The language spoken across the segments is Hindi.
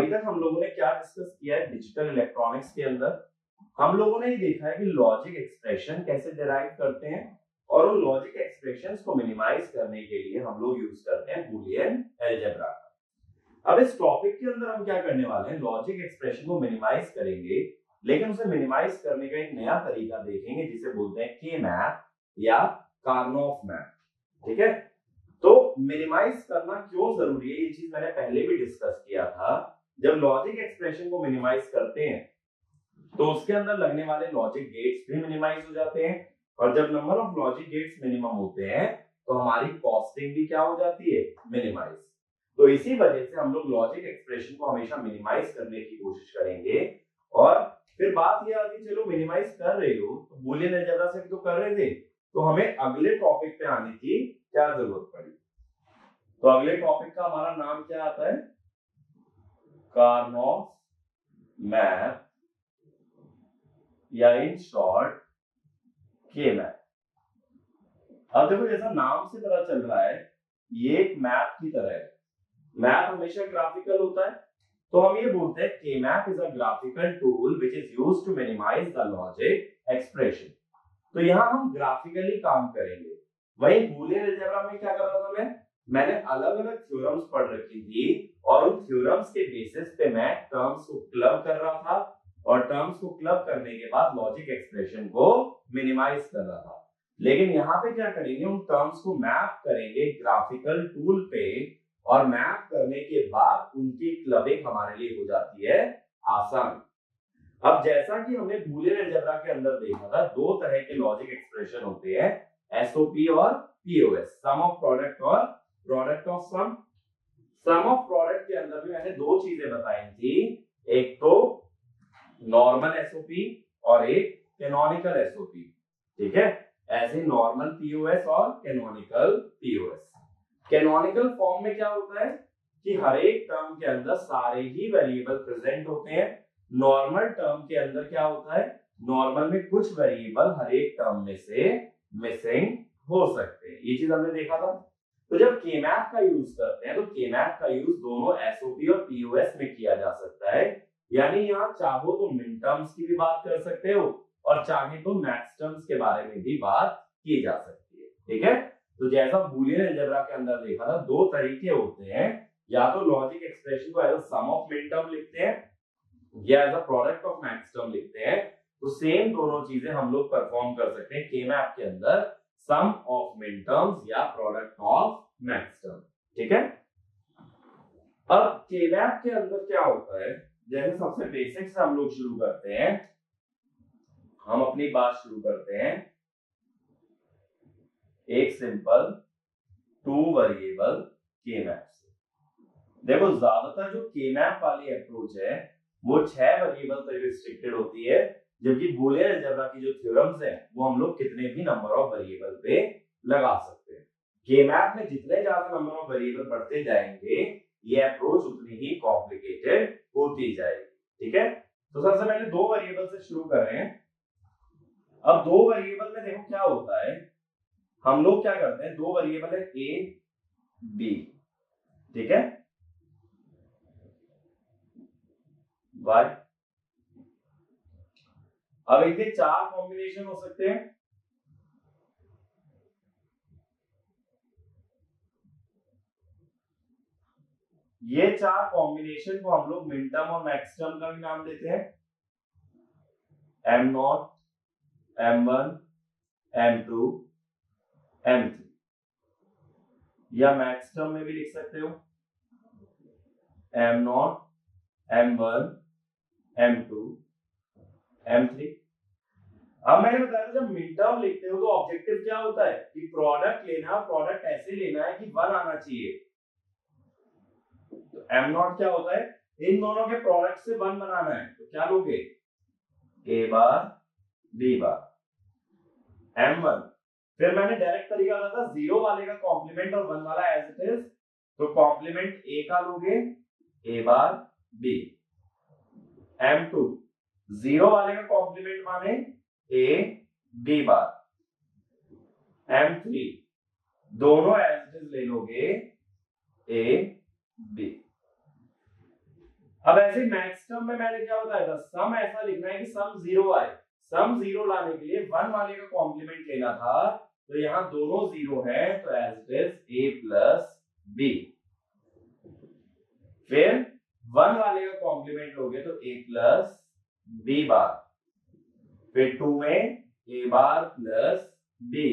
तक हम लोगों ने क्या डिस्कस किया है डिजिटल इलेक्ट्रॉनिक्स के अंदर? हम लोगों ने ये देखा है कि लॉजिक एक्सप्रेशन कैसे डिराइव करते हैं और उन लॉजिक एक्सप्रेशंस को मिनिमाइज करने के लिए हम लोग यूज करते हैं बूलियन अलजेब्रा। अब इस टॉपिक के अंदर हम क्या करने वाले हैं, लॉजिक एक्सप्रेशन को मिनिमाइज करेंगे, लेकिन उसे मिनिमाइज करने का एक नया तरीका देखेंगे जिसे बोलते हैं के मैप या कार्नोफ मैप। ठीक है, तो मिनिमाइज करना क्यों जरूरी है, ये चीज मैंने पहले भी डिस्कस किया था। जब लॉजिक एक्सप्रेशन को मिनिमाइज करते हैं तो उसके अंदर लगने वाले लॉजिक गेट्स भी मिनिमाइज हो जाते हैं, और जब number of logic gates minimum होते हैं तो हमारी कॉस्टिंग भी क्या हो जाती है, मिनिमाइज। तो इसी वजह से हम लोग लॉजिक एक्सप्रेशन को हमेशा मिनिमाइज करने की कोशिश करेंगे। और फिर बात ये आती, चलो मिनिमाइज कर रहे हो तो बूलियन अलजेब्रा से भी तो कर रहे थे, तो हमें अगले टॉपिक पे आने की क्या जरूरत पड़ी? तो अगले टॉपिक का हमारा नाम क्या आता है, कार्नोफ मैप या इन शॉर्ट के मैप। अब देखो जैसा नाम से पता चल रहा है ये एक मैप की तरह है, मैप हमेशा ग्राफिकल होता है, तो हम ये बोलते हैं के map is a graphical tool which is used to minimise the logic expression. तो यहाँ हम ग्राफिकली काम करेंगे। वहीं बूलियन अलजेब्रा में क्या कर रहा था मैंने अलग अलग थ्योरम्स पढ़ रखी थी और उन थ्योरम्स के बेसिस पे मैं टर्म्स को क्लब कर रहा था, और टर्म्स को क्लब करने के बाद लॉजिक एक्सप्रेशन को मिनिमाइज कर रहा था। लेकिन यहाँ पे क्या करेंगे, उन टर्म्स को मैप करेंगे ग्राफिकल टूल पे, और मैप करने के बाद उनकी क्लबिंग हमारे लिए हो जाती है आसान। अब जैसा कि हमने बूलियन अलजेब्रा के अंदर देखा था, दो तरह के लॉजिक एक्सप्रेशन होते हैं, एसओपी और पीओएस, सम ऑफ प्रोडक्ट और product of sum. Sum of product के अंदर भी मैंने दो चीजें बताई थी, एक तो नॉर्मल एसओपी और एक कैनोनिकल एसओपी। ठीक है, ऐसे नॉर्मल पीओएस और कैनोनिकल पीओएस। कैनोनिकल फॉर्म में क्या होता है कि हर एक टर्म के अंदर सारे ही वेरिएबल प्रेजेंट होते हैं। नॉर्मल टर्म के अंदर क्या होता है, नॉर्मल में कुछ वेरिएबल हर एक टर्म में से मिसिंग हो सकते हैं, ये चीज हमने देखा था। तो जब के मैप का यूज करते हैं तो के मैप का यूज दोनों एसओपी और पीओएस में किया जा सकता है, यानी यहाँ चाहो तो मिन टर्म्स की भी बात कर सकते हो और चाहे तो मैक्स टर्म्स के बारे में भी बात की जा सकती है। ठीक है, तो जैसा बूलियन अलजेब्रा के अंदर देखा था, दो तरीके होते हैं, या तो लॉजिक एक्सप्रेशन को as a sum of min term लिखते हैं या as a product of max term लिखते हैं। तो सेम दोनों चीजें हम लोग परफॉर्म कर सकते हैं के मैप के अंदर, सम ऑफ मिन टर्म्स या प्रोडक्ट ऑफ मैक्स टर्म। ठीक है, अब के मैप के अंदर क्या होता है, जैसे सबसे बेसिक से हम लोग शुरू करते हैं, हम अपनी बात शुरू करते हैं एक सिंपल टू वेरिएबल के मैप से। देखो ज्यादातर जो के मैप वाली अप्रोच है वो 6 वेरिएबल तक रिस्ट्रिक्टेड होती है, जबकि बूलियन अलजेब्रा की जो थ्योरम्स हैं वो हम लोग कितने भी नंबर ऑफ वेरिएबल पे लगा सकते हैं। के मैप में जितने ज्यादा नंबर ऑफ वेरिएबल बढ़ते जाएंगे ये अप्रोच उतनी ही कॉम्प्लिकेटेड होती जाएगी। ठीक है, तो सबसे पहले दो वेरिएबल से शुरू कर रहे हैं। अब दो वेरिएबल में देखो क्या होता है, हम लोग क्या करते हैं, दो वेरिएबल है ए बी, ठीक है, वाई। अब इनके 4 कॉम्बिनेशन हो सकते हैं। ये 4 कॉम्बिनेशन को हम लोग मिन टर्म और मैक्स टर्म का भी नाम देते हैं, M0, M1, M2, M3, या मैक्स टर्म में भी लिख सकते हो M0, M1, M2, M3। अब मैंने बताया जब मिन टर्म लिखते हो तो ऑब्जेक्टिव क्या होता है कि प्रोडक्ट लेना, प्रोडक्ट ऐसे लेना है कि 1 आना चाहिए। तो M0 क्या होता है, इन दोनों के प्रोडक्ट से 1 बनाना है, तो क्या लोगे, A bar B bar. M1 फिर मैंने डायरेक्ट तरीका बताया था, 0 वाले का कॉम्प्लीमेंट और 1 वाला एज इट इज, तो कॉम्प्लीमेंट A का लोगे A बार B। M2 0 वाले का कॉम्प्लीमेंट माने A B बार। M3 दोनों एज इट इज ले लोगे A B। अब ऐसे मैक्स टर्म में मैंने क्या बताया था, सम ऐसा लिखना है कि सम जीरो आए। सम जीरो लाने के लिए वन वाले का कॉम्प्लीमेंट लेना था, तो यहाँ दोनों जीरो है, तो as it is a plus B. फिर वन वाले का कॉम्प्लीमेंट लोगे तो a प्लस बी बार, फिर 2 में a बार प्लस b,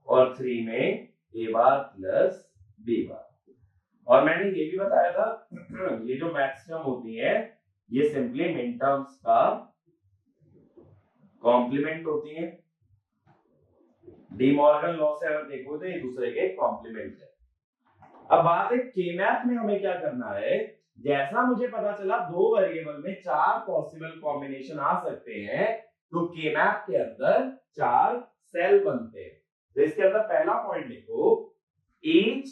और 3 में a बार प्लस b बार। और मैंने ये भी बताया था ये जो मैक्सिमम होती है ये सिंपली मिन टर्म्स का कॉम्प्लीमेंट होती है। डी मॉर्गन लॉ से अगर देखो तो ये दूसरे के कॉम्प्लीमेंट है। अब बात है के मैप में हमें क्या करना है। जैसा मुझे पता चला दो वेरिएबल में चार पॉसिबल कॉम्बिनेशन आ सकते हैं, तो के मैप के अंदर चार सेल बनते हैं। तो इसके अंदर पहला पॉइंट लिखो, each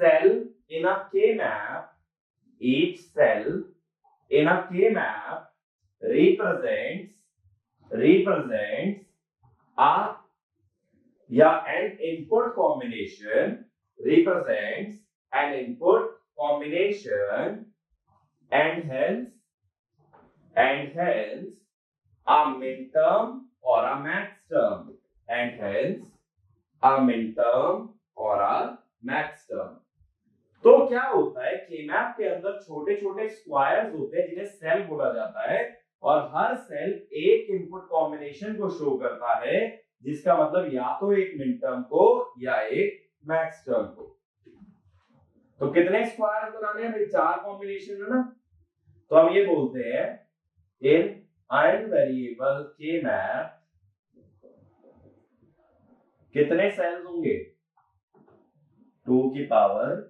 cell in a K-map, each cell in a K-map represents a या an input combination, represents an input combination and hence a minterm or a maxterm, and hence a minterm or a maxterm। तो क्या होता है, के-मैप के अंदर छोटे छोटे स्क्वायर्स होते हैं जिन्हें सेल बोला जाता है, और हर सेल एक इनपुट कॉम्बिनेशन को शो करता है, जिसका मतलब या तो एक मिन टर्म को या एक मैक्स टर्म को। तो कितने स्क्वायर्स बनाने हैं भाई, चार कॉम्बिनेशन है ना। तो हम ये बोलते हैं इन n वेरिएबल के मैप कितने सेल्स होंगे, 2 की पावर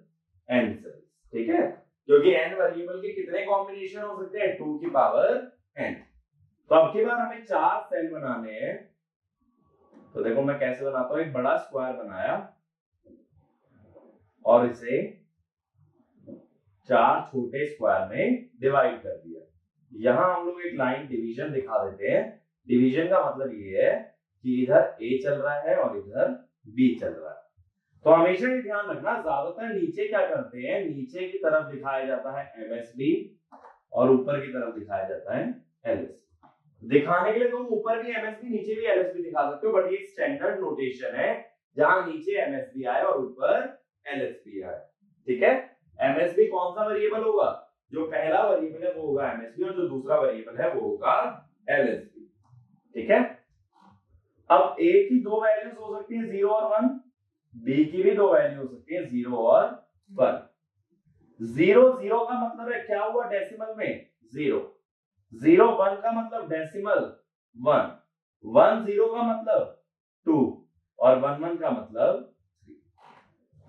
n सेल्स, ठीक है, क्योंकि n वेरिएबल के कितने कॉम्बिनेशन हो सकते हैं, 2 की पावर n। तो अब की बार हमें चार सेल बनाने हैं। तो देखो मैं कैसे बनाता हूं, एक बड़ा स्क्वायर बनाया और इसे चार छोटे स्क्वायर में डिवाइड कर दिया। यहां हम लोग एक लाइन डिवीजन दिखा देते हैं। डिवीजन का मतलब ये है कि इधर a चल रहा है और इधर b चल रहा है। तो हमेशा ये ध्यान रखना, ज्यादातर नीचे क्या करते हैं, नीचे की तरफ दिखाया जाता है MSB और ऊपर की तरफ दिखाया जाता है LSB। दिखाने के लिए तुम ऊपर भी MSB नीचे भी LSB दिखा सकते हो, बट ये स्टैंडर्ड नोटेशन है जहां नीचे MSB आए और ऊपर LSB आए, ठीक है। MSB कौन सा वेरिएबल होगा, जो पहला वेरिएबल है वो होगा MSB और जो दूसरा वेरिएबल है वो होगा LSB, ठीक है। अब a की दो वैल्यूज हो सकती है 0 और 1, b की भी दो वैल्यू हो सकती है 0 और 1। 0 0 का मतलब है क्या हुआ डेसिमल में 0, 0 1 का मतलब डेसिमल 1, 1 0 का मतलब 2 और 1 1 का मतलब 3।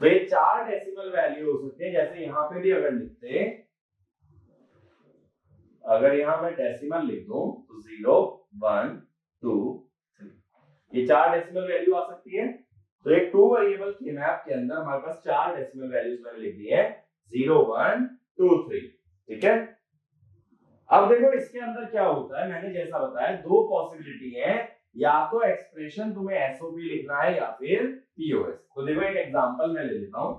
तो ये चार डेसिमल वैल्यू हो सकते हैं। जैसे यहां पे भी अगर लिखते, अगर यहां मैं डेसिमल लिख दूं तो 0 1 2 3, ये चार डेसिमल वैल्यू आ सकती है। तो एक टू वेरिएबल के मैप के अंदर हमारे पास चार डेसिमल वैल्यूज मैंने लिख दी है, 0 1 2 3, ठीक है। अब देखो इसके अंदर क्या होता है, मैंने जैसा बताया दो पॉसिबिलिटी है, या तो एक्सप्रेशन तुम्हें एसओपी लिखना है या फिर पीओएस। तो देखो एक एग्जांपल मैं ले लेता हूं।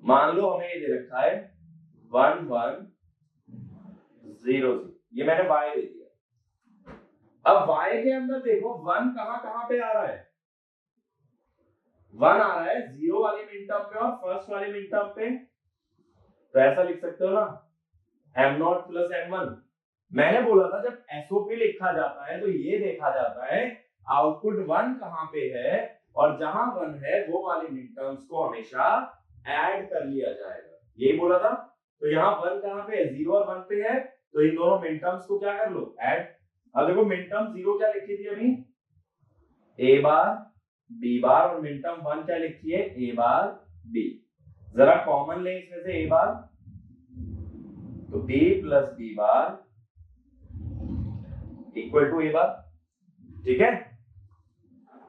मान लो हमें ये दे रखा है 1 1 0 0, ये मैंने y दे दिया। अब y के अंदर देखो 1 कहां पे आ रहा है, 1 आ रहा है 0 वाले मिन टर्म पे और फर्स्ट वाले मिन टर्म पे। तो ऐसा लिख सकते हो ना, m0 प्लस m1। मैंने बोला था जब एसओपी लिखा जाता है तो ये देखा जाता है आउटपुट 1 कहां पे है, और जहां 1 है वो वाले मिन टर्म्स को हमेशा ऐड कर लिया जाएगा, यही बोला था। तो यहाँ 1 कहां पे है, 0 और 1 पे है, तो इन दोनों मिन टर्म्स को क्या कर लो, ऐड। अब देखो मिन टर्म 0 क्या लिखी थी अभी, a बार b बार, और मिन टर्म 1 क्या लिखी है, a बार b। जरा कॉमन ले इसमें से a बार, तो b plus b bar equal to a bar, ठीक है।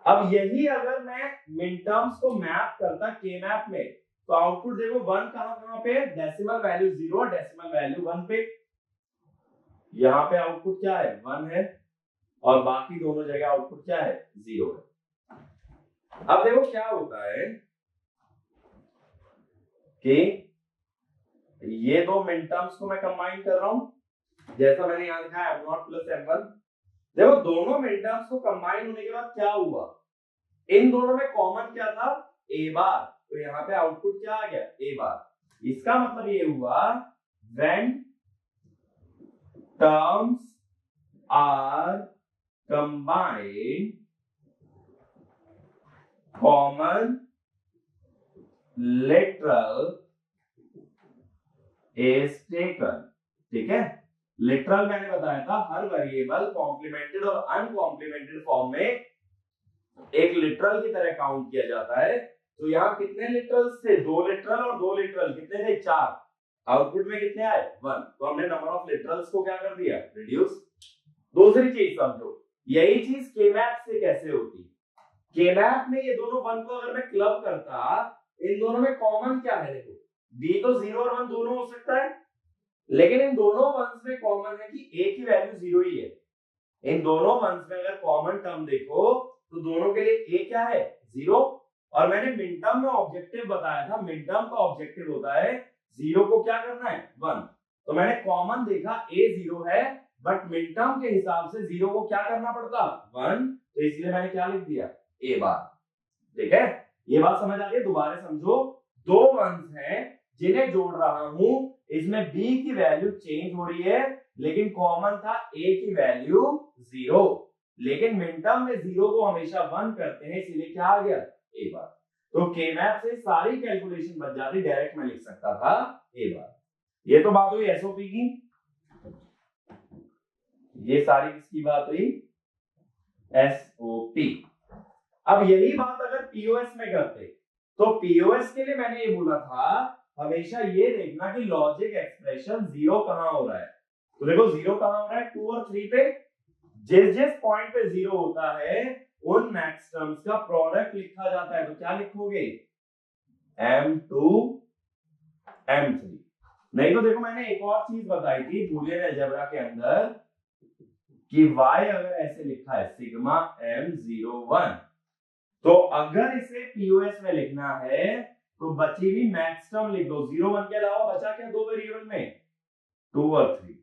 अब यही अगर मैं मिन टर्म्स को मैप करता के मैप में, तो आउटपुट देखो 1 कहां पे है, डेसिमल वैल्यू 0 और डेसिमल वैल्यू 1 पे। यहां पे आउटपुट क्या है, 1 है, और बाकी दोनों जगह आउटपुट क्या है, 0 है। अब देखो क्या होता है कि ये दो मिन टर्म्स को मैं कंबाइन कर रहा हूं, जैसा मैंने यहां लिखा है m0 प्लस m1। देखो दोनों मिन टर्म्स को कंबाइन होने के बाद क्या हुआ, इन दोनों में कॉमन क्या था, a बार, तो यहाँ पे आउटपुट क्या आ गया, a बार। इसका मतलब ये हुआ when terms are combined common literal is taken। ठीक है, लिटरल मैंने बताया था हर वेरिएबल कॉम्प्लीमेंटेड और अनकॉम्प्लीमेंटेड फॉर्म में एक लिटरल की तरह काउंट किया जाता है। तो यहाँ कितने लिटरल्स थे, 2 लिटरल और 2 लिटरल, कितने थे, 4। आउटपुट में कितने आए, 1। तो हमने नंबर ऑफ लिटरल्स को क्या कर दिया, रिड्यूस। दूसरी चीज समझो, यही चीज केमैप से कैसे होती, केमैप में ये दोनों 1 को अगर मैं क्लब करता, इन दोनों में कॉमन क्या है, देखो b तो 0 और 1 दोनों हो सकता है, लेकिन इन दोनों वंस में कॉमन है कि a की वैल्यू 0 ही है। इन दोनों वंस में अगर कॉमन टर्म देखो तो दोनों के लिए a क्या है, 0। और मैंने मिन टर्म में ऑब्जेक्टिव बताया था, मिन टर्म का ऑब्जेक्टिव होता है 0 को क्या करना है, 1। तो मैंने कॉमन देखा a 0 है, बट मिन टर्म के हिसाब से 0 को क्या करना पड़ता, 1। तो इसलिए मैंने क्या लिख दिया, a बार। ठीक है, ये बात समझ आ गई। दोबारा समझो, दो वंस हैं जिन्हें जोड़ रहा हूं, इसमें b की वैल्यू चेंज हो रही है, लेकिन कॉमन था a की वैल्यू 0। लेकिन मिन टर्म में 0 को हमेशा 1 करते हैं, इसीलिए क्या आ गया, a बार। तो केमैप से सारी कैलकुलेशन बच जाती, डायरेक्ट मैं लिख सकता था a बार। ये तो बात हुई एसओपी की, ये सारी किसकी बात हुई, एसओपी। अब यही बात अगर पीओएस में करते, तो पीओएस के लिए मैंने ये बोला था हमेशा ये देखना कि लॉजिक एक्सप्रेशन 0 कहां हो रहा है। तो देखो 0 कहां हो रहा है, 2 और 3 पे। जिस जिस पॉइंट पे 0 होता है उन मैक्स टर्म्स का प्रोडक्ट लिखा जाता है। तो क्या लिखोगे, m2 m3। नहीं तो देखो मैंने एक और चीज बताई थी बूलियन अलजेब्रा के अंदर कि y अगर ऐसे लिखा है सिग्मा m01, तो अगर इसे पीओएस में लिखना है तो बची हुई मैक्स टर्म लिख दो। 0 1 के अलावा बचा क्या दो वेरिएबल में, 2 और 3।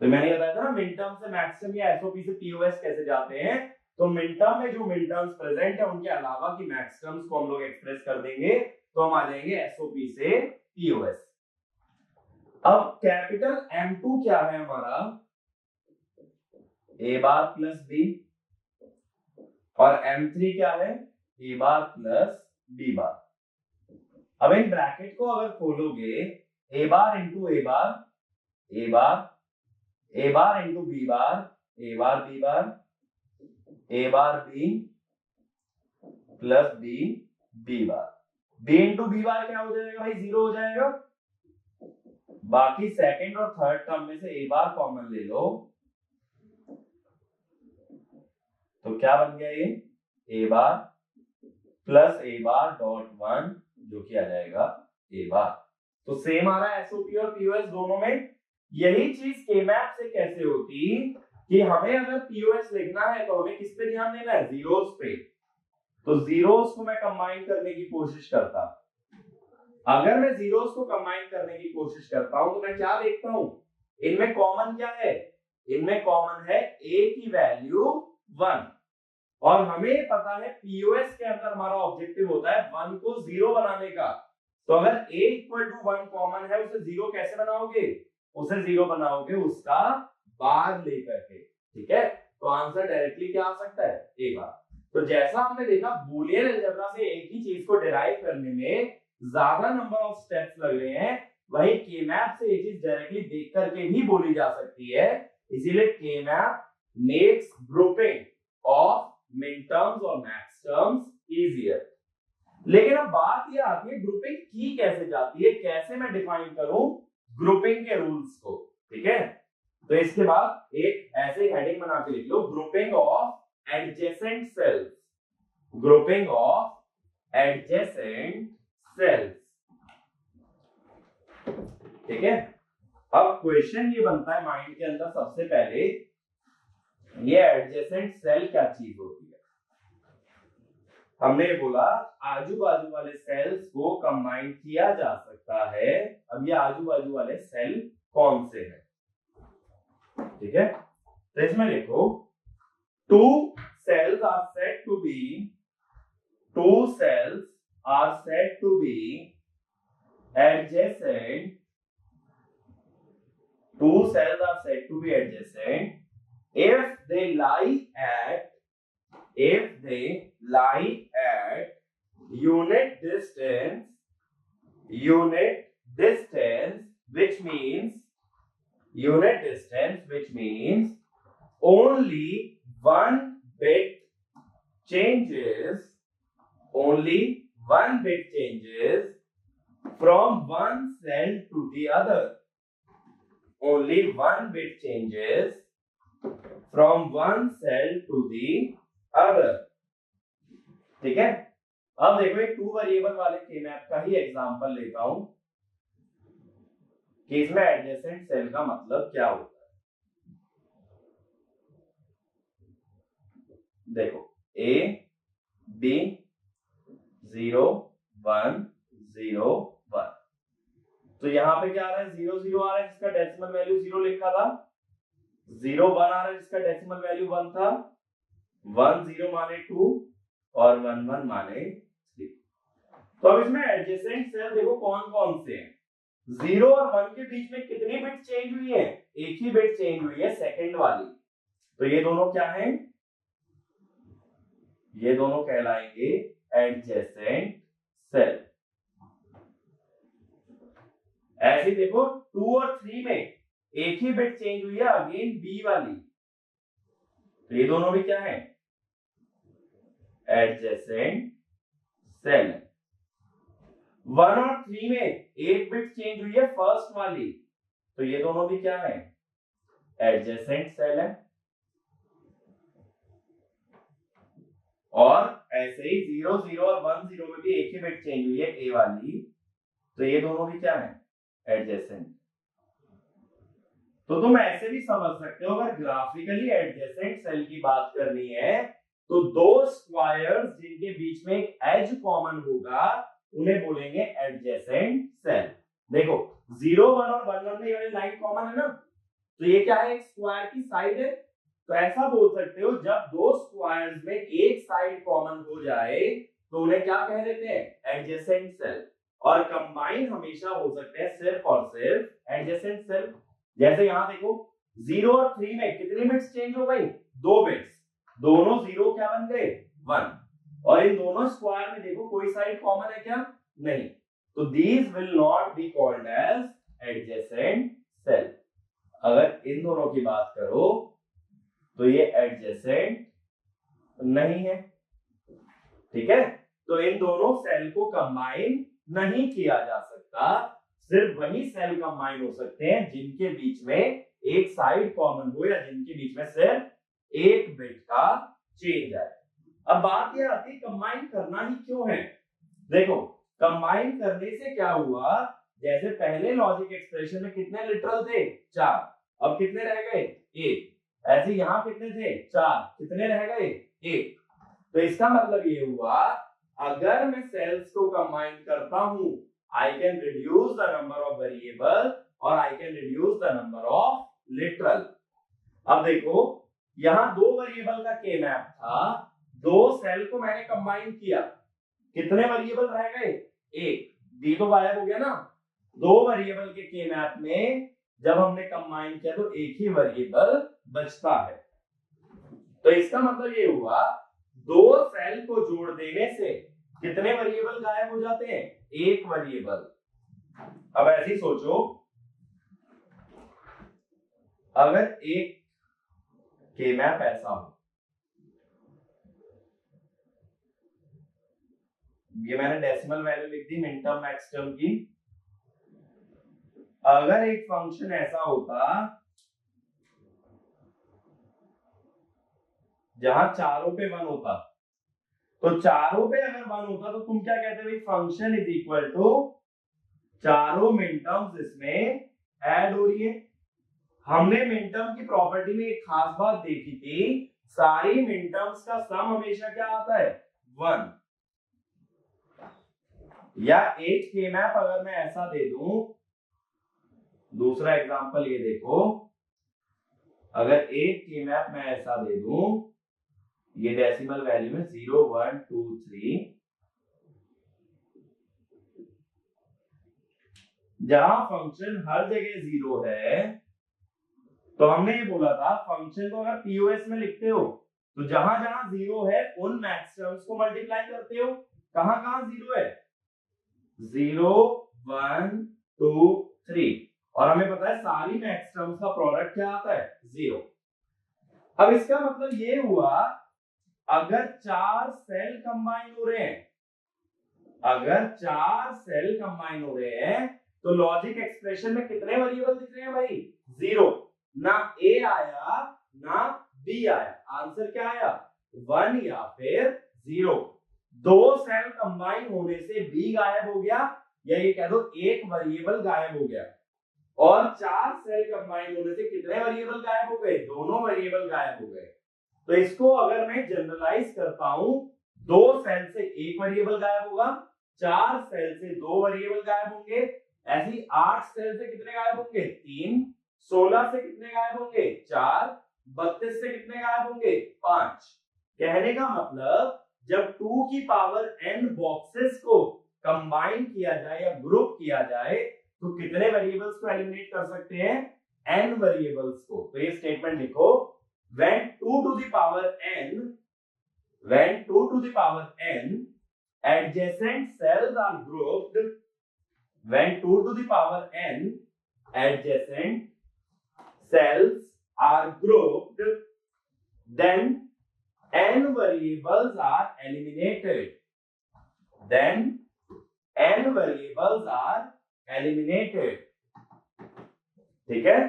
तो मैंने बताया था ना मिन टर्म से मैक्स टर्म या एसओपी से पीओएस कैसे जाते हैं। तो मिन टर्म में जो मिन टर्म्स प्रेजेंट है उनके अलावा की मैक्स टर्म्स को हम लोग एक्सप्रेस कर देंगे, तो हम आ जाएंगे एसओपी से पीओएस। अब कैपिटल M2 क्या है हमारा, a बार प्लस b, और M3 क्या है, a बार प्लस b बार। अब इन ब्रैकेट को अगर खोलोगे, a bar into a bar, a bar, a bar into b bar, a bar b bar, a bar b plus b b bar. b into b बार क्या हो जाएगा भाई, 0 हो जाएगा। बाकी सेकंड और थर्ड टर्म में से a बार कॉमन ले लो, तो क्या बन गया ये, a bar plus a bar dot 1, जो कि आ जाएगा a बार। तो सेम आ रहा है एसओपी और पीओएस दोनों में। यही चीज केमैप से कैसे होती कि हमें अगर पीओएस लिखना है तो हमें किस पे ध्यान देना है, जीरोस पे। तो जीरोस को मैं कंबाइन करने की कोशिश करता, अगर मैं जीरोस को कंबाइन करने की कोशिश करता हूं तो मैं क्या देखता हूं, इनमें कॉमन क्या है, इनमें कॉमन है a की वैल्यू 1। और हमें पता है पीओएस के अंदर हमारा ऑब्जेक्टिव होता है 1 को 0 बनाने का। तो अगर a इक्वल टू 1 कॉमन है, उसे 0 कैसे बनाओगे, उसे 0 बनाओगे उसका बार लेकर के। ठीक है, तो आंसर डायरेक्टली क्या आ सकता है, a बार। तो जैसा हमने देखा बूलियन अलजेब्रा से एक ही चीज को डिराइव करने में ज्यादा नंबर ऑफ स्टेप्स लग रहे हैं, वही केमैप से ये चीज डायरेक्टली देख करके भी बोली जा सकती है। इसीलिए केमैप मेक्स ग्रुपिंग ऑफ मिन टर्म्स और मैक्स टर्म्स इजियर। लेकिन अब बात ये आती है ग्रुपिंग की कैसे जाती है, कैसे मैं डिफाइन करूं ग्रुपिंग के रूल्स को। ठीक है, तो इसके बाद एक ऐसे हेडिंग बना के लिख लो, grouping of adjacent cells, grouping of adjacent cells. ठीक है, अब क्वेश्चन ये बनता है माइंड के अंदर सबसे पहले, ये एडजेसेंट सेल क्या चीज होती है। हमने बोला आजू बाजू वाले सेल्स को कंबाइन किया जा सकता है। अब ये आजू बाजू वाले सेल कौन से हैं? ठीक है, तो इसमें देखो two cells are said to be adjacent. Two cells are said to be adjacent if they lie at unit distance, which means only one bit changes from one cell to the other. Only one bit changes from one cell to the other. ठीक है, अब देखो एक टू वेरिएबल वाले के मैप का ही एग्जांपल लेता हूं कि इसमें एडजेसेंट सेल का मतलब क्या होता है। देखो A B 0 1 0 1, तो यहाँ पे क्या आ रहा है 0 0 आ रहा है जिसका डेसिमल वैल्यू 0 लिखा था, 0 1 आ रहा है जिसका डेसिमल वैल्यू 1 था, 1 0 माने 2 और 1 1 माने 3। तो अब इसमें एडजेसेंट सेल देखो कौन कौन से हैं। 0 और 1 के बीच में कितनी बिट चेंज हुई है? एक ही बिट चेंज हुई है, सेकंड वाली। तो ये दोनों क्या हैं? ये दोनों कहलाएंगे एडजेसेंट सेल। ऐसे देखो 2 और 3 में एक ही बिट चेंज हुई है, अगेन बी वाली, तो ये दोनों भी क्या है? Adjacent cell. 1 और 3 में एक बिट चेंज हुई है, फर्स्ट वाली, तो ये दोनों भी क्या है? एडजेसेंट सेल है। और ऐसे ही 0 0 और 1 0 में भी एक ही बिट चेंज हुई है, ए वाली, तो ये दोनों भी क्या है? एडजेसेंट। तो तुम ऐसे भी समझ सकते हो, अगर ग्राफिकली एडजेसेंट सेल की बात करनी है तो दो स्क्वायर्स जिनके बीच में एक एज कॉमन होगा उन्हें बोलेंगे एडजेसेंट सेल। देखो 0 1 और 1 1 में ये लाइन कॉमन है ना, तो ये क्या है? एक स्क्वायर की साइड है। तो ऐसा बोल सकते हो जब दो स्क्वायर्स में एक साइड कॉमन हो जाए तो उन्हें क्या कह देते हैं? Adjacent cell. और कंबाइन हमेशा हो सकते हैं सिर्फ और सिर्फ एडजेसेंट सेल। जैसे यहां देखो 0 और 3 में कितनी बिट्स चेंज हो गई? 2 बिट्स, दोनों 0 क्या बन गए? 1। और इन दोनों स्क्वायर में देखो कोई साइड कॉमन है क्या? नहीं, तो these will not be called as adjacent cell. अगर इन दोनों की बात करो तो ये एडजेसेंट नहीं है। ठीक है, तो इन दोनों सेल को कंबाइन नहीं किया जा सकता, सिर्फ वही सेल कंबाइन हो सकते हैं जिनके बीच में एक साइड कॉमन हो या जिनके बीच में सिर्फ एक बिट का चेंज आए। अब बात यह आती है कंबाइन करना ही क्यों है। देखो कंबाइन करने से क्या हुआ, जैसे पहले लॉजिक एक्सप्रेशन में कितने लिटरल थे? 4, अब कितने रह गए? 1। ऐसे यहां कितने थे? 4, कितने रह गए? 1। तो इसका मतलब ये हुआ अगर मैं सेल्स को कंबाइन करता हूं I can reduce the number of variable और I can reduce the number of literal। अब देखो यहां दो वेरिएबल का के मैप था, दो सेल को मैंने कंबाइन किया, कितने वेरिएबल रह गए? 1, डी तो गायब हो गया ना। दो वेरिएबल के मैप में जब हमने कंबाइन किया तो एक ही वेरिएबल बचता है। तो इसका मतलब ये हुआ दो सेल को जोड़ देने से कितने वेरिएबल गायब हो जाते हैं? एक वेरिएबल। अब ऐसे ही सोचो, अगर एक के मैप ऐसा हो, ये मैंने डेसिमल वैल्यू लिख दी मिन टर्म मैक्स टर्म की। अगर एक फंक्शन ऐसा होता जहां चारों पे 1 होता, तो चारों पे अगर 1 होता तो तुम क्या कहते भाई? फंक्शन इज इक्वल टू चारों मिन टर्म्स इसमें ऐड हो रही है। हमने मिन टर्म की प्रॉपर्टी में एक खास बात देखी थी, सारी मिन टर्म्स का सम हमेशा क्या आता है? 1। या एक के मैप अगर मैं ऐसा दे दूं, दूसरा एग्जांपल ये देखो, अगर एक के मैप मैं ऐसा दे दूं, ये डेसिमल वैल्यू में 0 1 2 3, जहां फंक्शन हर जगह 0 है, तो हमने ये बोला था फंक्शन को अगर पीओएस में लिखते हो तो जहां जहां 0 है उन मैक्स टर्म्स को मल्टीप्लाई करते हो। कहां कहां 0 है? 0 1 2 3, और हमें पता है सारी मैक्स टर्म्स का प्रोडक्ट क्या आता है? 0। अब इसका मतलब ये हुआ अगर 4 सेल कंबाइन हो रहे हैं, अगर 4 सेल कंबाइन हो रहे हैं तो लॉजिक एक्सप्रेशन में कितने वेरिएबल दिख रहे हैं भाई? 0। ना ए आया ना बी आया, आंसर क्या आया? 1 या फिर 0। 2 सेल कंबाइन होने से बी गायब हो गया, या ये कह दो एक वेरिएबल गायब हो गया, और 4 सेल कंबाइन होने से कितने वेरिएबल गायब हो गए? दोनों वेरिएबल गायब हो गए। तो इसको अगर मैं जनरलाइज करता हूं, 2 सेल से एक वेरिएबल गायब होगा, 4 सेल से 2 वेरिएबल गायब होंगे, ऐसी 8 सेल से कितने गायब होंगे? 3, 16 से कितने गायब होंगे? 4, 32 से कितने गायब होंगे? 5। कहने का मतलब जब 2 की पावर n बॉक्सेस को कंबाइन किया जाए या ग्रुप किया जाए तो कितने वेरिएबल्स को एलिमिनेट कर सकते हैं? n वेरिएबल्स को। तो ये स्टेटमेंट लिखो, when 2 to the power n adjacent cells are grouped, when 2 to the power n adjacent cells are grouped, then n variables are eliminated, then n variables are eliminated। ठीक है,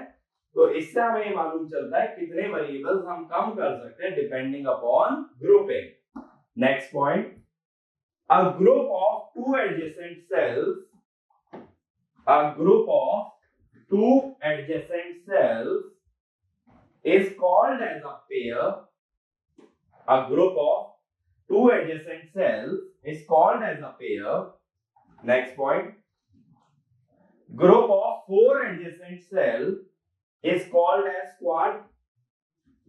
तो इससे हमें मालूम चलता है कितने वेरिएबल्स हम कम कर सकते हैं depending upon grouping. Next point, a group of 2 adjacent sales, a group of 2 adjacent cells is called as a pair, a group of 2 adjacent cells is called as a pair। Next point, group of 4 adjacent cells is called as quad,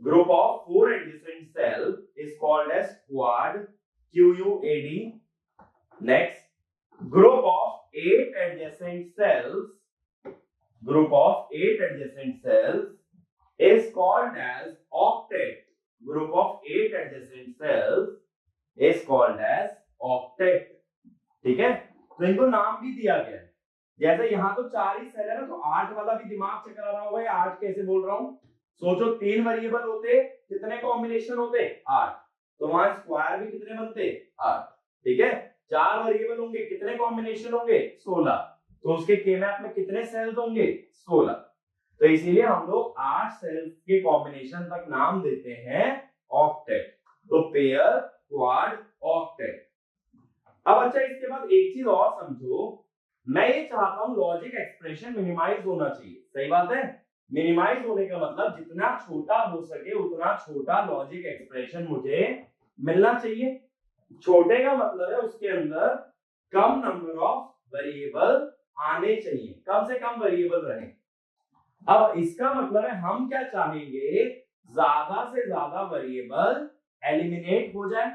group of 4 adjacent cells is called as quad, QUAD। Next, group of 8 adjacent cells, group of 8 adjacent cells is called as octet, group of 8 adjacent cells is called as octet। ठीक है, तो इनको नाम भी दिया गया है। जैसे यहाँ तो 4 ही सेल है ना, तो 8 वाला भी दिमाग चकरा रहा होगा, 8 कैसे बोल रहा हूँ? सोचो 3 वेरिएबल होते, कितने कॉम्बिनेशन होते? 8, तो वहां स्क्वायर भी कितने बनते? 8। ठीक है, 4 वेरिएबल होंगे, कितने कॉम्बिनेशन होंगे? 16, तो उसके के मैप में कितने सेल्स होंगे? 16। तो इसीलिए हम लोग 8 सेल्स के कॉम्बिनेशन तक नाम देते हैं ऑक्टेट। तो पेयर, क्वाड, ऑक्टेट। अब अच्छा, इसके बाद एक चीज और समझो, मैं ये चाहता हूं लॉजिक एक्सप्रेशन मिनिमाइज होना चाहिए। सही बात है, मिनिमाइज होने का मतलब जितना छोटा हो सके उतना छोटा लॉजिक एक्सप्रेशन मुझे मिलना चाहिए। छोटे का मतलब है उसके अंदर कम नंबर ऑफ वेरिएबल आने चाहिए, कम से कम वेरिएबल रहे। अब इसका मतलब है हम क्या चाहेंगे, ज्यादा से ज्यादा वेरिएबल एलिमिनेट हो जाए।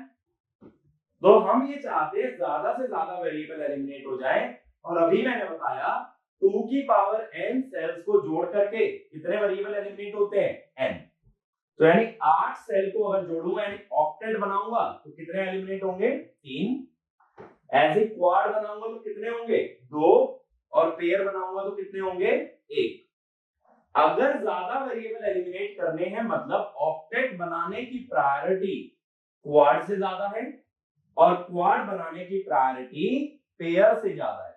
तो हम ये चाहते हैं ज्यादा से ज्यादा वेरिएबल एलिमिनेट हो जाए, और अभी मैंने बताया 2 की पावर n सेल्स को जोड़ करके कितने वेरिएबल एलिमिनेट होते हैं? n। तो यानी 8 सेल को अगर जोड़ूंगा यानी ऑक्टेट बनाऊंगा तो कितने एलिमिनेट होंगे? 3। ऐसे क्वाड बनाऊंगा तो कितने होंगे? 2, और पेयर बनाऊंगा तो कितने होंगे? 1। अगर ज्यादा वेरिएबल एलिमिनेट करने हैं मतलब ऑक्टेट बनाने की प्रायोरिटी क्वाड से ज्यादा है, और क्वाड बनाने की प्रायोरिटी पेयर से ज्यादा है।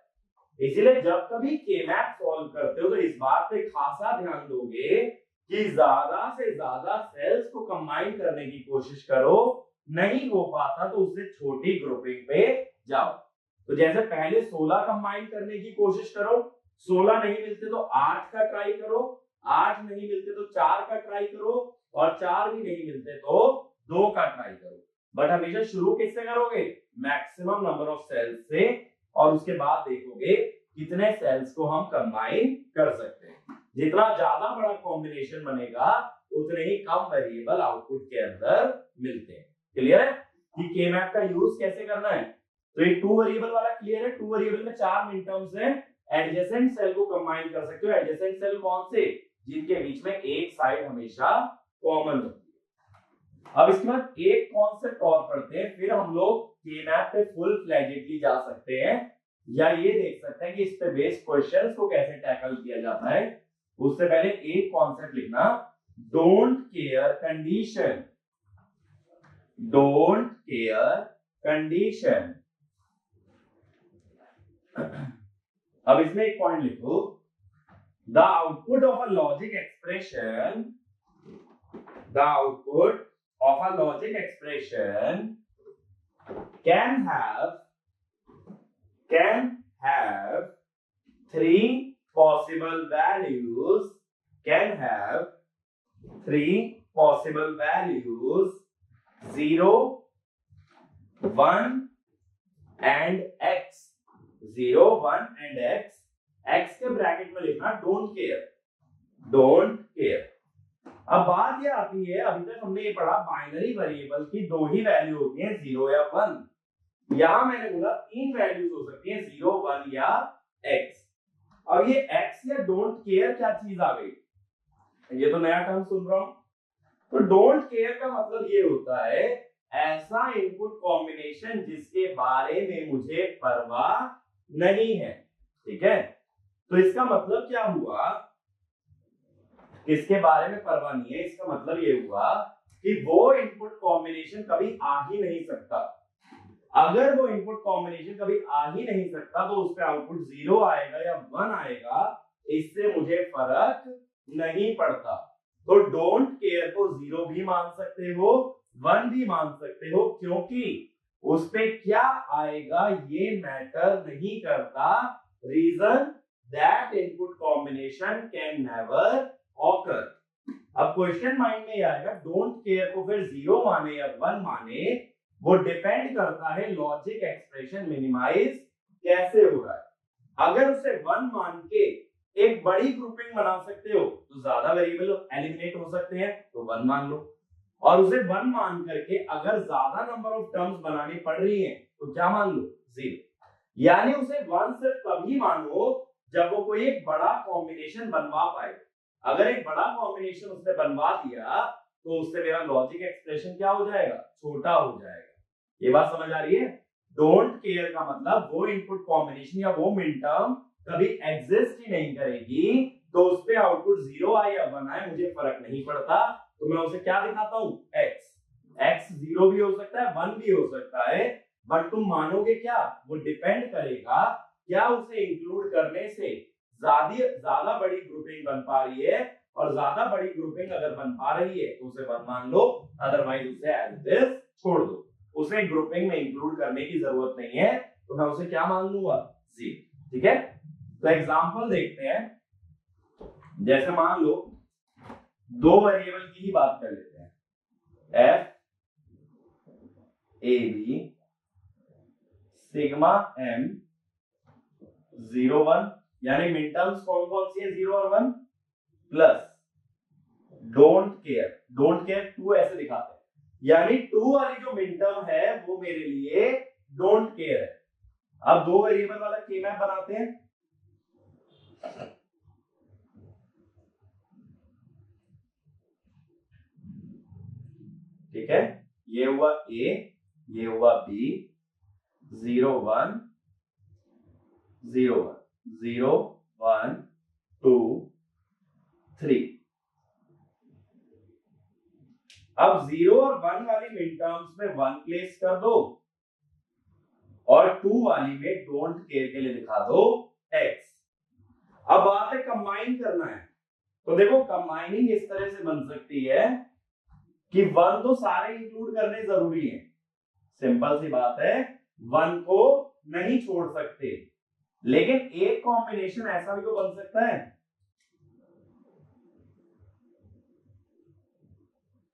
इसलिए जब कभी के मैप सॉल्व करते हो तो इस बात पे खासा ध्यान दोगे कि ज्यादा से ज्यादा सेल्स को कंबाइन करने की कोशिश करो, नहीं हो पाता तो उससे छोटी ग्रुपिंग पे जाओ। तो जैसे पहले 16 कंबाइन करने की कोशिश करो, 16 नहीं मिलते तो 8 का ट्राई करो, 8 नहीं मिलते तो 4 का ट्राई करो, और 4 भी नहीं मिलते तो 2 का ट्राई करो। बट हमेशा शुरू किससे करोगे? मैक्सिमम नंबर ऑफ सेल्स से, और उसके बाद देखोगे कितने सेल्स को हम कंबाइन कर सकते हैं। जितना ज्यादा बड़ा कॉम्बिनेशन बनेगा उतने ही कम वेरिएबल आउटपुट के अंदर मिलते हैं। क्लियर है कि के मैप का यूज कैसे करना है? तो ये 2 वेरिएबल वाला क्लियर है। 2 वेरिएबल में 4 मिनटर्म्स हैं, एडजेसेंट सेल को कंबाइन कर सकते हो। एडजेसेंट सेल कौन से? जिनके बीच में एक साइड हमेशा कॉमन होती है। अब इसके बाद एक कॉन्सेप्ट और पढ़ते हैं, फिर हम लोग के मैप पे फुल फ्लेजेडली जा सकते हैं या ये देख सकते हैं कि इस पे बेस्ड क्वेश्चंस को कैसे टैकल किया जाता है। उससे पहले एक कॉन्सेप्ट लिखना, don't care condition. Don't care condition. अब इसमें एक पॉइंट लिखो, the output of a logic expression, the output of a logic expression can have 3 possible values, can have 3 possible values, 0, 1 and x. 0, 1 and x. x के ब्रैकेट में लिखना डोंट केयर, डोंट केयर। अब बात ये आती है, अभी तक हमने ये पढ़ा बाइनरी वेरिएबल की 2 ही वैल्यू होती हैं, 0 या 1। यहां मैंने बोला 3 वैल्यूज हो सकती हैं, 0, 1 या x। अब ये x या डोंट केयर क्या चीज आ गई? ये तो नया टर्म सुन रहा हूं। तो डोंट केयर का मतलब ये होता है ऐसा इनपुट कॉम्बिनेशन जिसके बारे में मुझे परवाह नहीं है। ठीक है, तो इसका मतलब क्या हुआ? किसके बारे में परवाह नहीं है, इसका मतलब ये हुआ कि वो इनपुट कॉम्बिनेशन कभी आ ही नहीं सकता। अगर वो इनपुट कॉम्बिनेशन कभी आ ही नहीं सकता तो उस पे आउटपुट 0 आएगा या 1 आएगा, इससे मुझे फर्क नहीं पड़ता। तो डोंट केयर को 0 भी मान सकते हो, 1 भी मान सकते हो, क्योंकि उस पे क्या आएगा ये मैटर नहीं करता। Reason that input combination can never occur. अब क्वेश्चन माइंड में आएगा, डोंट केयर को फिर 0 माने या 1 माने, वो डिपेंड करता है लॉजिक एक्सप्रेशन मिनिमाइज कैसे हो रहा है। अगर उसे 1 मान के एक बड़ी ग्रुपिंग बना सकते हो तो ज्यादा वेरिएबल एलिमिनेट हो सकते हैं, तो 1 मान लो। और उसे 1 मान करके अगर ज्यादा नंबर ऑफ टर्म्स बनानी पड़ रही है तो क्या मान लो? 0। यानी उसे 1 सिर्फ तभी मानो जब वो कोई एक बड़ा कॉम्बिनेशन बनवा पाए। अगर एक बड़ा कॉम्बिनेशन उसने बनवा दिया तो उससे मेरा लॉजिक एक्सप्रेशन क्या हो जाएगा? छोटा हो जाएगा। ये बात समझ आ रही है? डोंट केयर का मतलब वो इनपुट कॉम्बिनेशन या वो मिन टर्म कभी एग्जिस्ट ही नहीं करेगी, तो उस पे आउटपुट 0 आए या 1 आए मुझे फर्क नहीं पड़ता। तो मैं उसे क्या दिखाता हूं? x। x 0 भी हो सकता है, 1 भी हो सकता है, बट तुम मानोगे क्या? वो डिपेंड करेगा क्या उसे इंक्लूड करने से ज्यादा बड़ी ग्रुपिंग बन पा रही है, और ज्यादा बड़ी ग्रुपिंग अगर बन पा रही है तो उसे 1 मान लो, अदरवाइज उसे एज इट इज छोड़ दो। उसे ग्रुपिंग में इंक्लूड करने की जरूरत नहीं है, तो मैं उसे क्या मान लूंगा? 0। ठीक है, तो एग्जांपल देखते हैं। जैसे मान लो 2 वेरिएबल की ही बात कर लेते हैं, f a b sigma m 0 1, यानी मिन टर्म्स कौन कौन सी है? 0 और 1, plus don't care. Don't care 2 ऐसे दिखाते हैं, यानी 2 वाली जो मिन टर्म है वो मेरे लिए डोंट केयर है। अब 2 वेरिएबल वाला के मैप बनाते हैं। ठीक है, ये हुआ a, ये हुआ b, 0 1 0 1 0 1 2 3। अब 0 और 1 वाली मिन टर्म्स में 1 प्लेस कर दो और 2 वाली में डोंट केयर के लिए दिखा दो x। अब बात है कंबाइन करना है, तो देखो कंबाइनिंग इस तरह से बन सकती है कि 1 तो सारे इंक्लूड करने जरूरी है, सिंपल सी बात है, 1 को नहीं छोड़ सकते, लेकिन एक कॉम्बिनेशन ऐसा भी तो बन सकता है।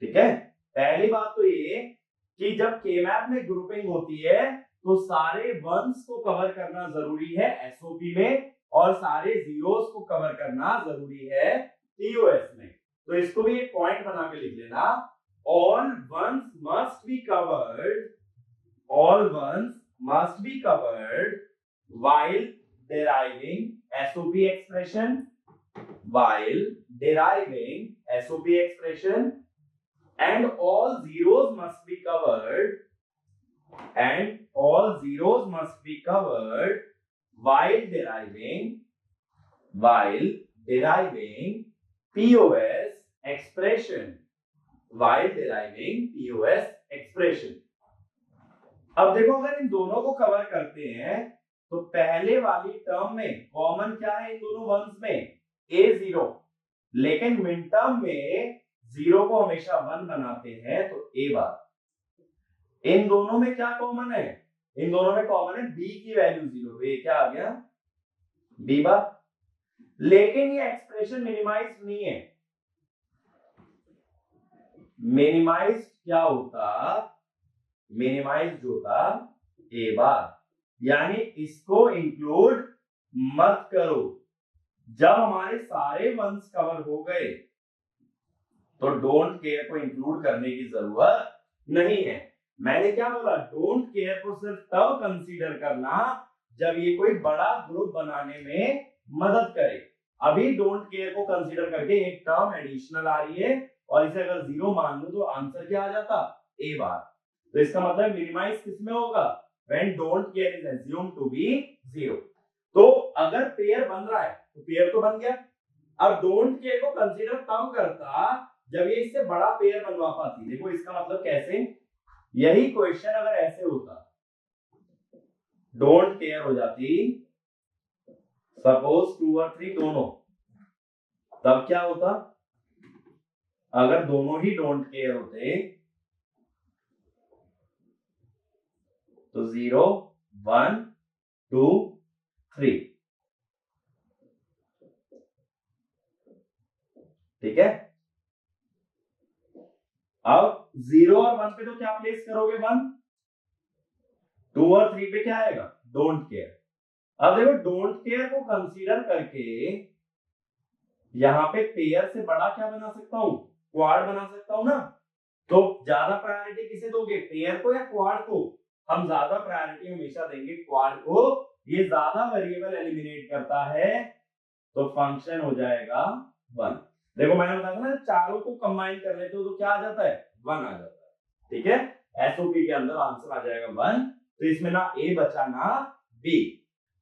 ठीक है, पहली बात तो ये कि जब के मैप में ग्रुपिंग होती है तो सारे वंस को कवर करना जरूरी है एसओपी में और सारे जीरोस को कवर करना जरूरी है टीओएस में। तो इसको भी एक पॉइंट बना के लिख लेना, all ones must be covered, all ones must be covered while deriving SOP expression, while deriving SOP expression, and all zeros must be covered, and all zeros must be covered while deriving POS expression, while deriving POS expression। अब देखो अगर इन दोनों को कवर करते हैं तो पहले वाली टर्म में कॉमन क्या है इन दोनों वंस में, A0, लेकिन मिड टर्म में जीरो को हमेशा 1 बनाते हैं तो A बार। इन दोनों में क्या कॉमन है, इन दोनों में कॉमन है B की वैल्यू 0, तो ये क्या आ गया B बार। लेकिन ये एक्सप्रेशन मिनिमाइज नहीं है, मिनिमाइज क्या होता, मिनिमाइज होता A बार, यानी इसको इंक्लूड मत करो। जब हमारे सारे वंस कवर हो गए तो डोंट केयर को इंक्लूड करने की जरूरत नहीं है। मैंने क्या बोला, डोंट केयर को सिर्फ तब कंसीडर करना जब ये कोई बड़ा ग्रुप बनाने में मदद करे। अभी डोंट केयर को कंसीडर करके एक टर्म एडिशनल आ रही है और इसे अगर 0 मान लो तो आंसर क्या आ जाता A बार। तो इसका मतलब मिनिमाइज किसमें होगा, when don't care is assumed to be 0। तो अगर पेयर बन रहा है तो पेयर तो बन गया। अब डोंट केयर को कंसीडर तब करता जब ये इससे बड़ा पेयर बनवा पाती। देखो इसका मतलब कैसे, यही क्वेश्चन अगर ऐसे होता, डोंट केयर हो जाती सपोज 2 और 3 दोनों, तब क्या होता, अगर दोनों ही डोंट केयर होते तो 0 1 2 3, ठीक है। अब 0 और 1 पे तो क्या प्लेस करोगे, 1, 2 और 3 पे क्या आएगा, डोंट केयर। अब देखो डोंट केयर को कंसीडर करके यहां पे पेयर से बड़ा क्या बना सकता हूं, क्वाड बना सकता हूं ना। तो ज्यादा प्रायोरिटी किसे दोगे, पेयर को या क्वाड को? हम ज्यादा प्रायोरिटी हमेशा देंगे क्वाड को, ये ज्यादा वेरिएबल एलिमिनेट करता है, तो फंक्शन हो जाएगा 1। देखो मैंने बताया ना चारों को कंबाइन कर लेते हो तो क्या आ जाता है, 1 आ जाता है, ठीक है। एसओपी के अंदर आंसर आ जाएगा 1। तो इसमें ना A बचा ना B।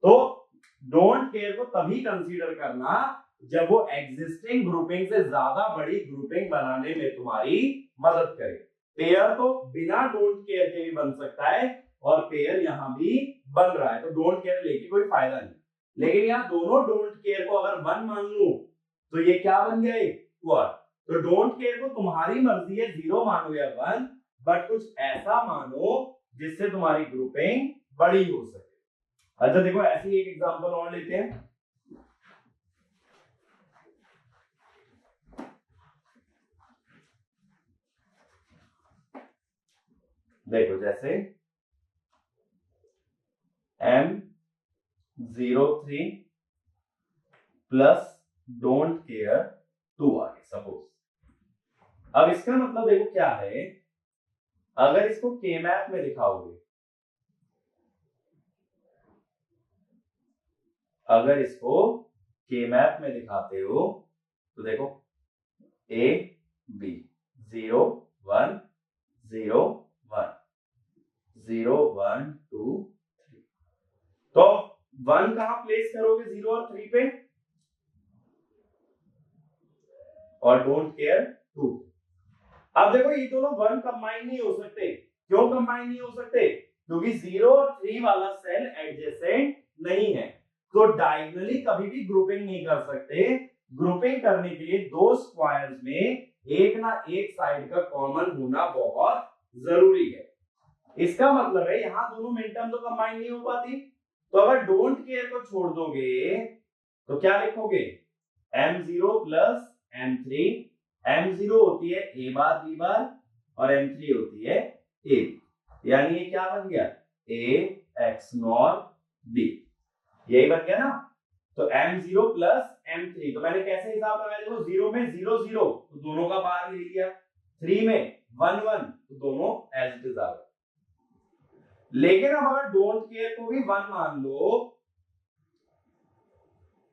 तो डोंट केयर को तभी कंसीडर करना जब वो एग्जिस्टिंग ग्रुपिंग से ज्यादा बड़ी ग्रुपिंग बनाने में तुम्हारी मदद करे। पेयर तो बिना डोंट केयर के भी बन सकता है और पेयर यहां भी बन रहा है, तो डोंट केयर लेके कोई फायदा नहीं। लेकिन यहाँ दोनों डोंट केयर को अगर 1 मान लूं तो ये क्या बन गया, क्वाड। तो डोंट केयर को तुम्हारी मर्जी है 0 मानो या 1, बट कुछ ऐसा मानो जिससे तुम्हारी ग्रुपिंग बड़ी हो सके। अच्छा देखो ऐसी एक एग्जांपल और लेते हैं। देखो जैसे M03 प्लस डोंट केयर 2 आ गए सपोज। अब इसका मतलब देखो क्या है, अगर इसको के मैप में दिखाओगे, अगर इसको के मैप में दिखाते हो तो देखो A B 0 1 0 1 0 1 2 3। तो 1 कहां प्लेस करोगे, 0 और 3 पे, और डोंट केयर 2। अब देखो ये दोनों 1 कंबाइन नहीं हो सकते। क्यों कंबाइन नहीं हो सकते, क्योंकि 0 और 3 वाला सेल एडजेसेंट नहीं है, तो डायगोनली कभी भी ग्रुपिंग नहीं कर सकते। ग्रुपिंग करने के लिए दो स्क्वायर्स में एक ना एक साइड का कॉमन होना बहुत जरूरी है। इसका मतलब है यहां दोनों मिड टर्म तो कंबाइन नहीं हो पाती, तो अगर डोंट केयर को छोड़ दोगे तो क्या लिखोगे, M0 प्लस M3। M0 होती है A बार B बार और M3 होती है A, यानी ये क्या बन गया, ए एक्स नॉट बी, यही बन गया ना। तो m0 प्लस m3, तो मैंने कैसे हिसाब लगाया, देखो 0 में 0 0 तो दोनों का बार ले लिया, 3 में 1 1 तो दोनों एज इट इज आ गए। लेकिन अब अगर डोंट केयर को भी 1 मान लो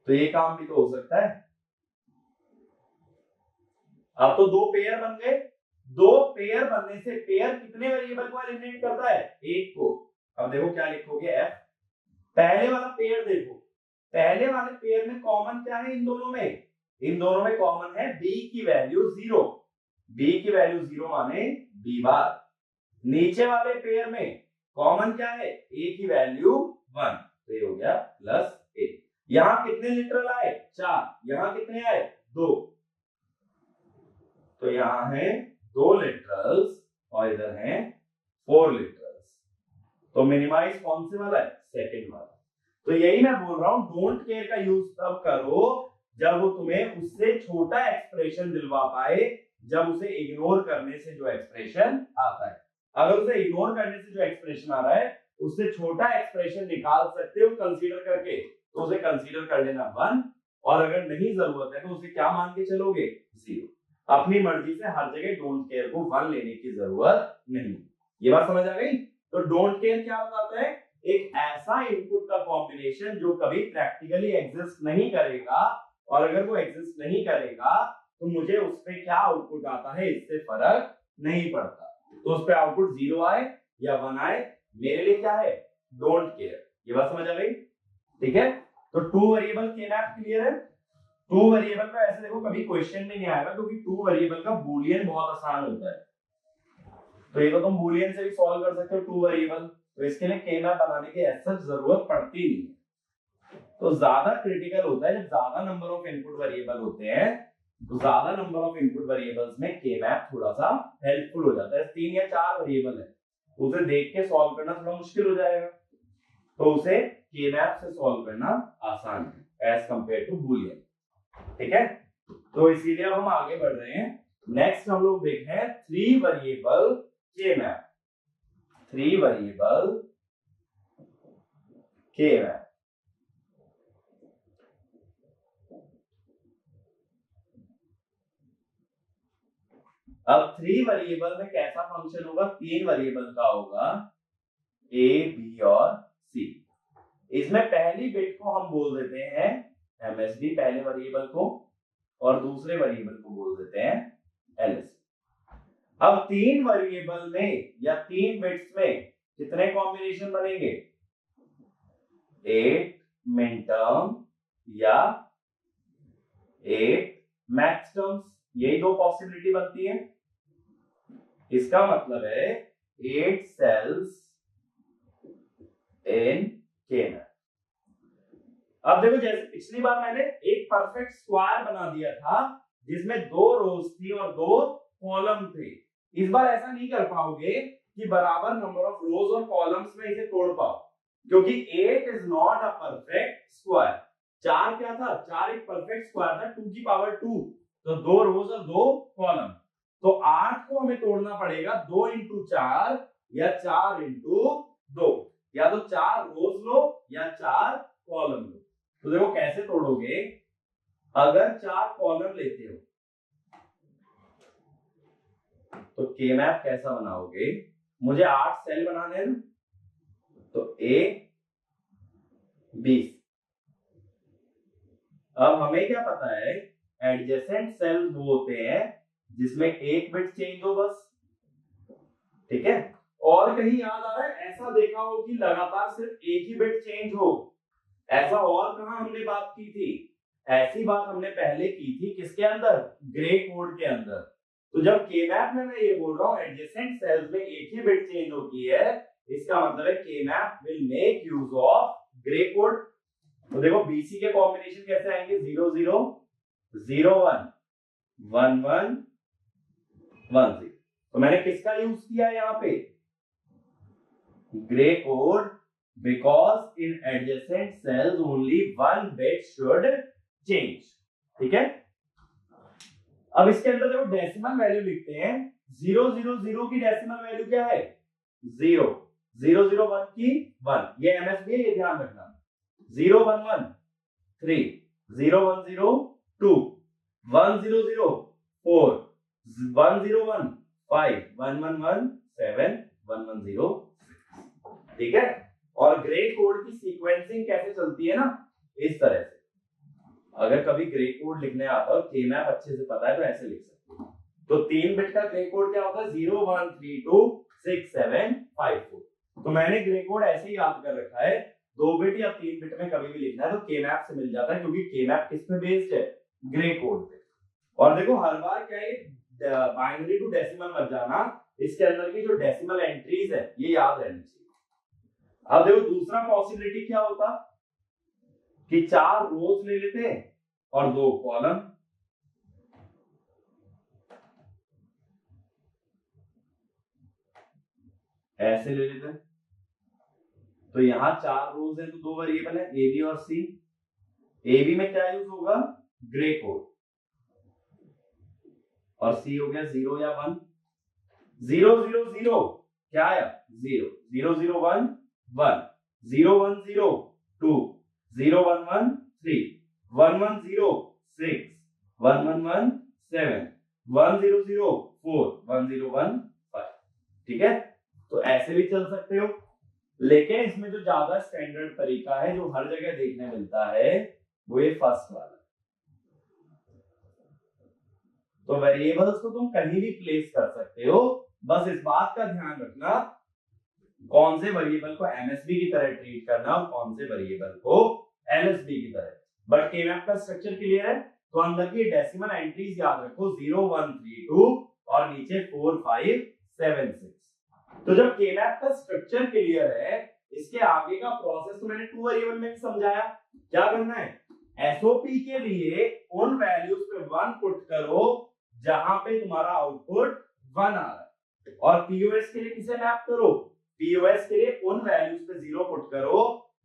तो ये काम भी तो हो सकता है। अब तो दो पेयर बन गए, दो पेयर बनने से पेयर कितने वेरिएबल को एलिमिनेट करता है, एक को। अब देखो क्या लिखोगे, f पहले वाला पेयर देखो, पहले वाले पेयर में कॉमन क्या है इन दोनों में, इन दोनों में कॉमन है b की वैल्यू 0, b की वैल्यू 0 माने b बार। नीचे वाले पेयर में कॉमन क्या है, a की वैल्यू 1, तो ये हो गया प्लस a। यहां कितने लिटरल आए, 4, यहां कितने आए, 2, तो यहां है 2 लिटरल्स और इधर है 4 लिटरल्स। तो मिनिमाइज कौन से वाला है, सेकंड वाला। तो यही मैं बोल रहा हूं, डोंट केयर का यूज तब करो जब वो तुम्हें उससे छोटा एक्सप्रेशन दिलवा पाए, जब उसे इग्नोर करने से जो एक्सप्रेशन आता है। अगर उसे इग्नोर करने से जो एक्सप्रेशन आ रहा है उससे छोटा एक्सप्रेशन निकाल सकते हो कंसीडर करके, तो उसे कंसीडर कर लेना 1, और अगर नहीं जरूरत है तो उसे क्या मान के चलोगे, 0। अपनी मर्जी से हर जगह डोंट केयर को 1 लेने की जरूरत नहीं। ये बात समझ आ गई। तो डोंट केयर क्या बताता है, एक ऐसा इनपुट का कॉम्बिनेशन जो कभी प्रैक्टिकली एग्जिस्ट नहीं करेगा, और अगर वो एग्जिस्ट नहीं करेगा तो मुझे उस पे क्या आउटपुट आता है इससे फर्क नहीं पड़ता। तो उस पे आउटपुट 0 आए या 1 आए, मेरे लिए क्या है, डोंट केयर। ये बात समझ आ गई, ठीक है। तो 2 वेरिएबल के मैप क्लियर है। 2 वेरिएबल का ऐसे देखो कभी क्वेश्चन में नहीं आएगा, क्योंकि 2 वेरिएबल का बूलियन बहुत आसान होता है। तो ये तो तुम बूलियन से भी सॉल्व कर सकते हो 2 वेरिएबल, तो इसके लिए के मैप बनाने की ऐसा जरूरत पड़ती नहीं है। तो ज्यादा क्रिटिकल होता है जब ज्यादा नंबर ऑफ इनपुट वेरिएबल होते हैं, तो ज्यादा नंबर ऑफ इनपुट वेरिएबल्स में के मैप थोड़ा सा हेल्पफुल हो जाता है। 3 या 4 वेरिएबल है, उसे देख के सॉल्व करना थोड़ा मुश्किल हो जाएगा, तो उसे के मैप से सॉल्व करना आसान है एज कंपेयर टू बूलियन, ठीक है। तो इसीलिए अब हम आगे बढ़ रहे हैं। नेक्स्ट हम लोग देख रहे हैं 3 वेरिएबल के मैप, 3 वेरिएबल के मैप। अब 3 वेरिएबल में कैसा फंक्शन होगा, 3 वेरिएबल का होगा a b और c। इसमें पहली बिट को हम बोल देते हैं MSB पहले वेरिएबल को, और दूसरे वेरिएबल को बोल देते हैं LSB। अब 3 वेरिएबल में या 3 बिट्स में कितने कॉम्बिनेशन बनेंगे, 8 मिन टर्म या 8 मैक्स टर्म्स, यही 2 पॉसिबिलिटी बनती है। इसका मतलब है 8 सेल्स इन के मैप। अब देखो जैसे पिछली बार मैंने एक परफेक्ट स्क्वायर बना दिया था जिसमें 2 रोज थी और 2 कॉलम थे, इस बार ऐसा नहीं कर पाओगे कि बराबर नंबर ऑफ रोज और कॉलम्स में इसे तोड़ पाओ, क्योंकि 8 is not a perfect square. 4 क्या था, 4 एक परफेक्ट स्क्वायर था 2 की पावर 2, तो 2 रोज और 2 कॉलम। तो 8 को हमें तोड़ना पड़ेगा 2 इंटू 4 या 4 इंटू 2, या तो 4 रोज लो या 4 कॉलम लो। तो देखो कैसे तोड़ोगे, अगर 4 कॉलम लेते हो तो के मैप कैसा बनाओगे, मुझे 8 सेल बनाने हैं, तो A B। अब हमें क्या पता है, एडजेसेंट सेल्स वो होते हैं जिसमें एक बिट चेंज हो बस, ठीक है। और कहीं याद आ रहा है ऐसा देखा हो कि लगातार सिर्फ एक ही बिट चेंज हो, ऐसा और कहां हमने बात की थी, ऐसी बात हमने पहले की थी किसके अंदर, ग्रे कोड के अंदर। तो जब के मैप में मैं ये बोल रहा हूं एडजेसेंट सेल्स में एक ही बिट चेंज होती है, इसका मतलब है के map will make use of grey code. तो देखो बीसी के कॉम्बिनेशन कैसे आएंगे, 0 0 0 1 1 1 1 0। तो मैंने किसका यूज किया यहां पे, grey code, because in adjacent cells only one bit should change, ठीक है। अब इसके अंदर देखो डेसिमल वैल्यू लिखते हैं, 0 0 0 की डेसिमल वैल्यू क्या है, 0, 001 की 1, ये एमएसबी है, ये ध्यान रखना। 011 3, 010 2, 100 4, 101 5, 111 7, 110 6। ठीक है। और ग्रे कोड की सीक्वेंसिंग कैसे चलती है ना, इस तरह से। अगर कभी ग्रे कोड लिखने आता हो, के मैप अच्छे से पता है तो ऐसे लिख सकते हो। तो 3 बिट का ग्रे कोड क्या होता है, 0 1 3 2 6 7 5 4। तो मैंने ग्रे कोड ऐसे ही याद कर रखा है, 2 बिट या 3 बिट में कभी भी लिखना है तो के मैप से मिल जाता है, क्योंकि के मैप किस पे बेस्ड है, ग्रे कोड पे। और देखो हर बार क्या है, बाइनरी टू डेसिमल मत जाना, इसके अंदर की जो डेसिमल एंट्रीज है ये याद रहनी चाहिए। अब देखो दूसरा पॉसिबिलिटी क्या होता कि 4 रोज ले लेते और 2 कॉलम। ऐसे ले लेते, तो यहां 4 रोज है तो 2 वेरिएबल है, ए बी और सी। ए बी में क्या यूज होगा, ग्रे कोड, और सी हो गया 0 या 1। 0 0 0 क्या आया, 0 0 0 1 1, 0 1 0 2, 0 1 1 3, 1 1 0 6, 1 1 1 7, 1 0 0 4, 1 0 1 5। ठीक है, तो ऐसे भी चल सकते हो, लेकिन इसमें जो ज्यादा स्टैंडर्ड तरीका है जो हर जगह देखने मिलता है वो ये फर्स्ट वाला। तो वेरिएबल्स को तुम कहीं भी प्लेस कर सकते हो, बस इस बात का ध्यान रखना कौन से वेरिएबल को एमएसबी की तरह ट्रीट करना और कौन से वेरिएबल को एलएसबी की तरह। बट के मैप का स्ट्रक्चर क्लियर है, तो अंदर की डेसिमल एंट्रीज याद रखो, 0 1 3 2 और नीचे 4 5 7 6। तो जब के मैप का स्ट्रक्चर क्लियर है, इसके आगे का प्रोसेस तो मैंने 2 वेरिएबल में समझाया। क्या करना है, एसओपी के लिए उन वैल्यूज पे 1 पुट करो जहां पे तुम्हारा आउटपुट 1 आ रहा है, और पीओएस के लिए किसे मैप करो, पीओएस के लिए उन वैल्यूज पे 0 पुट करो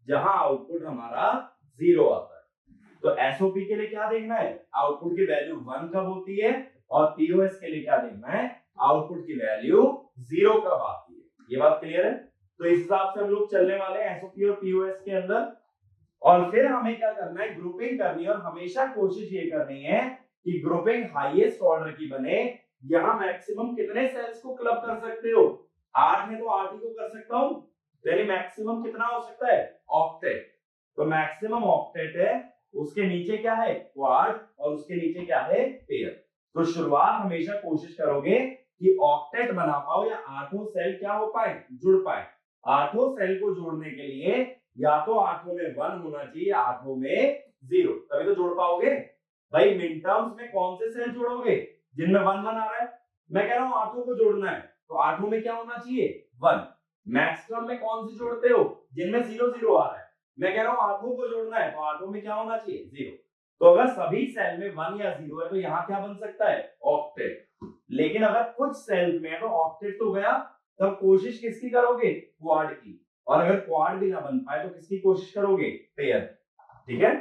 जहां आउटपुट हमारा 0 आता है। तो एसओपी के लिए क्या देखना है, आउटपुट की वैल्यू 1 कब होती है, और पीओएस के लिए क्या देखना है, आउटपुट की वैल्यू 0 कब आती है। ये बात क्लियर है। तो इस हिसाब से हम लोग चलने वाले हैं एसओपी और पीओएस के अंदर। और फिर हमें क्या करना है, ग्रुपिंग करनी है, और हमेशा कोशिश ये करनी है कि ग्रुपिंग हाईएस्ट ऑर्डर की बने। यहां मैक्सिमम कितने सेल्स को क्लब कर सकते हो, 8 है तो 8 ही को कर सकता हूं, यानी मैक्सिमम कितना हो सकता है, ऑक्टेट। तो मैक्सिमम ऑक्टेट है, उसके नीचे क्या है, क्वाड, और उसके नीचे क्या है, पेयर। तो शुरुआत हमेशा कोशिश करोगे कि ऑक्टेट बना पाओ, या 8 सेल क्या हो पाए, जुड़ पाए। 8 सेल को जोड़ने के लिए या तो 8 में 1 होना चाहिए, 8 में 0, तभी तो जोड़ पाओगे। भाई मिन टर्म्स में कौन से सेल जोड़ोगे जिनमें 1 1 आ रहा है, मैं कह रहा हूं 8 को जोड़ना है तो 8 में क्या होना चाहिए, 1। मैक्स टर्म में कौन से जोड़ते हो, जिनमें 0 0 आ रहा है, मैं कह रहा हूं 8 को जोड़ना है तो 8 में क्या होना चाहिए, 0। तो अगर सभी सेल में 1 या 0 है तो यहाँ क्या बन सकता है, ऑक्टेट। लेकिन अगर कुछ सेल में तो ऑक्टेट तो गया, तब कोशिश किसकी करोगे, क्वाड की। और अगर क्वाड भी ना बन पाए तो किसकी कोशिश करोगे, पेयर। ठीक है।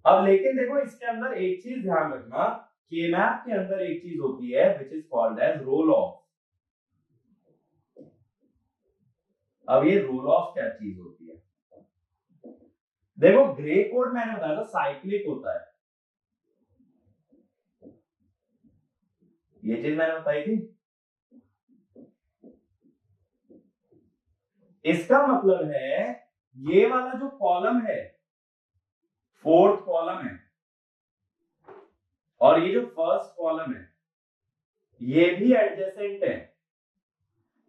अब लेकिन देखो इसके अंदर एक चीज ध्यान रखना, के मैप के अंदर एक चीज होती है which is called as roll off. अब ये रोल ऑफ क्या चीज होती है, देखो ग्रे कोड मैंने बताया था साइक्लिक होता है, ये चीज मैंने बताई थी। इसका मतलब है ये वाला जो कॉलम है, 4th कॉलम है, और ये जो 1st कॉलम है ये भी एडजेसेंट है,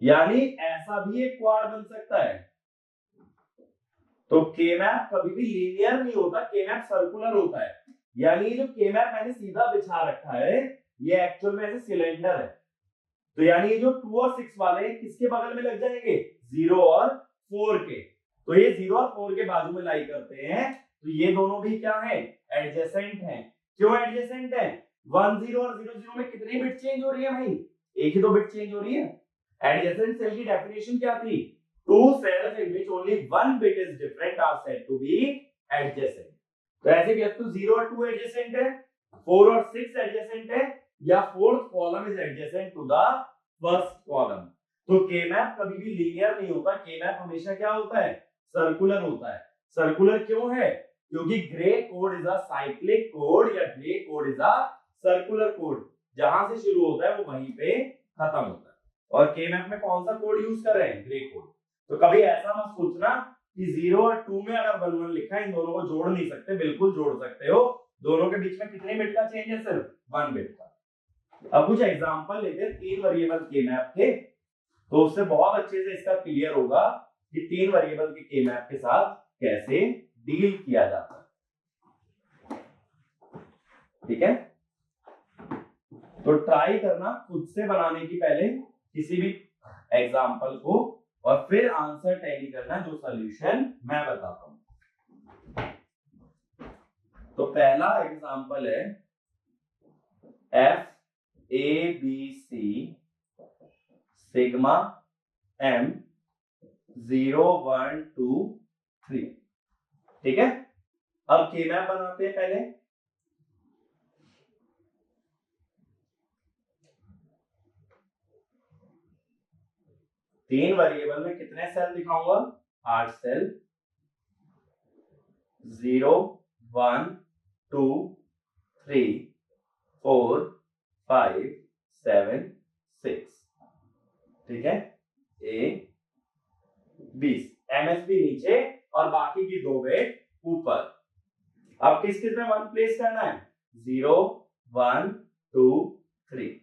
यानी ऐसा भी एक क्वाड बन सकता है। तो के मैप कभी भी लीनियर नहीं होता, के मैप सर्कुलर होता है। यानी जो के मैप मैंने सीधा बिछा रखा है ये एक्चुअल में ऐसे सिलेंडर है, तो यानी ये जो 2 और 6 वाले किसके बगल में लग जाएंगे, 0 और 4 के। तो ये 0 और 4 के बाजू में लाई करते हैं, तो ये दोनों भी क्या है, एडजेसेंट हैं। क्यों एडजेसेंट है, 1 0 और 0 0 में कितनी बिट चेंज हो रही है भाई, एक ही तो बिट चेंज हो रही है। एडजेसेंट सेल की डेफिनेशन क्या थी, 2 cells in which only 1 bit is different are said to be adjacent। तो ऐसे भी तो 0 और 2 एडजेसेंट है, 4 और 6 एडजेसेंट है, या 4th column is adjacent to the 1st column. तो के मैप कभी भी लीनियर नहीं होता, के मैप हमेशा क्या होता है, सर्कुलर होता है। सर्कुलर क्यों है, क्योंकि grey code is a cyclic code या grey code is a circular code, जहां से शुरू होता है वो वहीं पे खत्म होता है। और के मैप में कौन सा कोड यूज कर रहे हैं, ग्रे कोड। तो कभी ऐसा मत सोचना कि 0 और 2 में अगर 1 1 लिखा है इन दोनों को जोड़ नहीं सकते, बिल्कुल जोड़ सकते हो। दोनों के बीच में कितने बिट का चेंज है, सिर्फ 1 बिट का। अब कुछ एग्जांपल लेते हैं, 3 वेरिएबल के मैप थे, तो उससे बहुत अच्छे से इसका क्लियर होगा कि 3 वेरिएबल के मैप के साथ कैसे डील किया जाता है। ठीक है, तो ट्राई करना खुद से बनाने की पहले किसी भी एग्जांपल को, और फिर आंसर टैली करना जो सॉल्यूशन मैं बताता हूं। तो पहला एग्जांपल है F A B C sigma M 0 1 2 3। ठीक है, अब के मैप बनाते हैं पहले। तीन वेरिएबल में कितने सेल दिखाऊंगा, 8 सेल, 0 1 2 3 4 5 7 6। ठीक है, ए बी, एमएसबी नीचे और बाकी की 2 बिट ऊपर। अब किस किस में 1 प्लेस करना है, 0 1 2 3।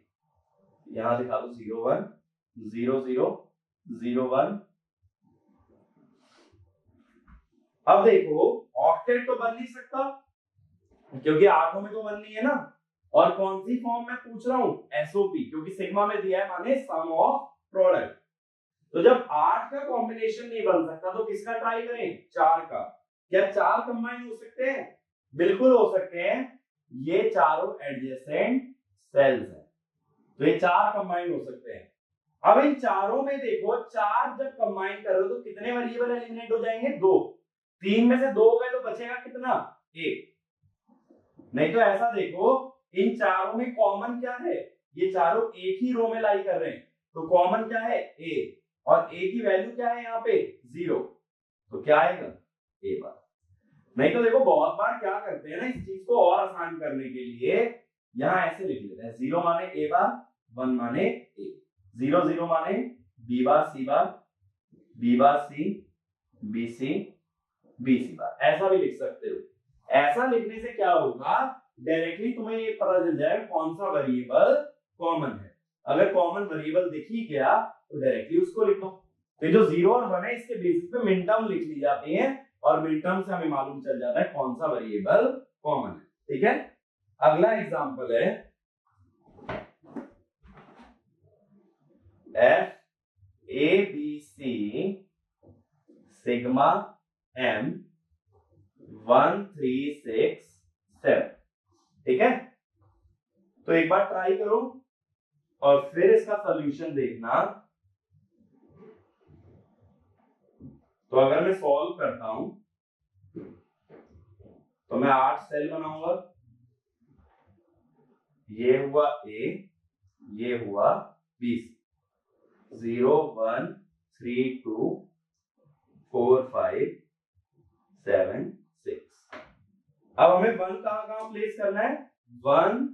यहां दिखा दो 0 1 0 0 0 1। अब देखो ऑक्टेट तो बन नहीं सकता क्योंकि आठों में तो 1 नहीं है ना। और कौन सी फॉर्म में पूछ रहा हूं, एसओपी, क्योंकि सिग्मा में दिया है माने सम ऑफ प्रोडक्ट। तो जब 8 का कॉम्बिनेशन नहीं बन सकता तो किसका ट्राई करें, 4 का। क्या 4 कंबाइन हो सकते हैं, बिल्कुल हो सकते हैं। ये चारों एडजेसेंट सेल्स हैं, तो ये 4 कंबाइन हो सकते हैं। अब इन चारों में देखो, 4 जब कंबाइन करो तो कितने वेरिएबल एलिमिनेट हो जाएंगे, 2। 3 में से 2 हो गए तो बचेगा कितना, 1। नहीं तो ऐसा देखो, इन चारों में कॉमन क्या है, ये चारों एक ही रो में लाई कर रहे हैं, तो कॉमन क्या है, a, और a की वैल्यू क्या है यहाँ पे, 0। तो क्या आएगा, a बार। नहीं तो देखो बहुत बार क्या करते हैं ना, इस चीज को और आसान करने के लिए यहाँ ऐसे लिख लेते हैं, 0 माने a बार, 1 माने a, 0 0 माने b बार c बार, b बार c, b c, b c बार, ऐसा भी लिख सकते हो। ऐसा लिखने से क्या होगा, डायरेक्टली तुम्हें ये पता चल जाएगा कौन सा वेरिएबल कॉमन है। अगर कॉमन वेरिएबल दिख ही गया तो डायरेक्टली उसको लिख लो। तो जो 0 और 1 है इसके बेसिस पे मिन टर्म लिख ली जाती है, और मिन टर्म से हमें मालूम चल जाता है कौन सा वेरिएबल कॉमन है। ठीक है, अगला एग्जांपल है F A B C sigma M 1 3 6 7। ठीक है, तो एक बार ट्राई करो और फिर इसका सॉल्यूशन देखना। तो अगर मैं सॉल्व करता हूं तो मैं 8 सेल बनाऊंगा, ये हुआ A, ये हुआ B, 0 1 3 2 4 5 7 6। अब हमें 1 कहां प्लेस करना है, 1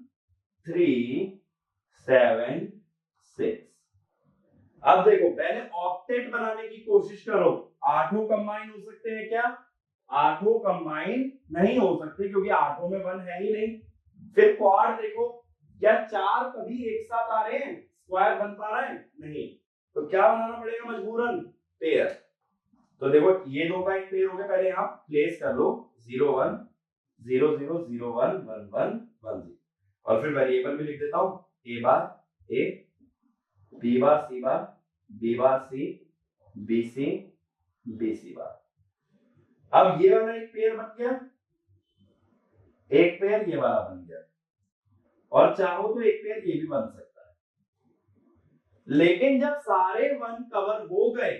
3 7 6। अब देखो पहले ऑक्टेट बनाने की कोशिश करो, आठों कंबाइन हो सकते हैं क्या, आठों कंबाइन नहीं हो सकते क्योंकि आठों में 1 है ही नहीं। फिर क्वाड देखो, क्या 4 कभी एक साथ आ रहे हैं, स्क्वायर बन पा रहा है, नहीं। तो क्या बनाना पड़ेगा मजबूरन, पेयर। तो देखो ये दो का एक पेयर हो गया, पहले यहां प्लेस कर लो, 0 1 0 0 0 1 1 1 1 0। और फिर वेरिएबल भी लिख देता हूं, a bar a, b bar c bar, b bar c, b c, b c बार। अब ये वाला एक पेयर बन गया, एक पेयर ये वाला बन गया, और चाहो तो एक पेयर ये भी बन सकता है। लेकिन जब सारे 1 कवर हो गए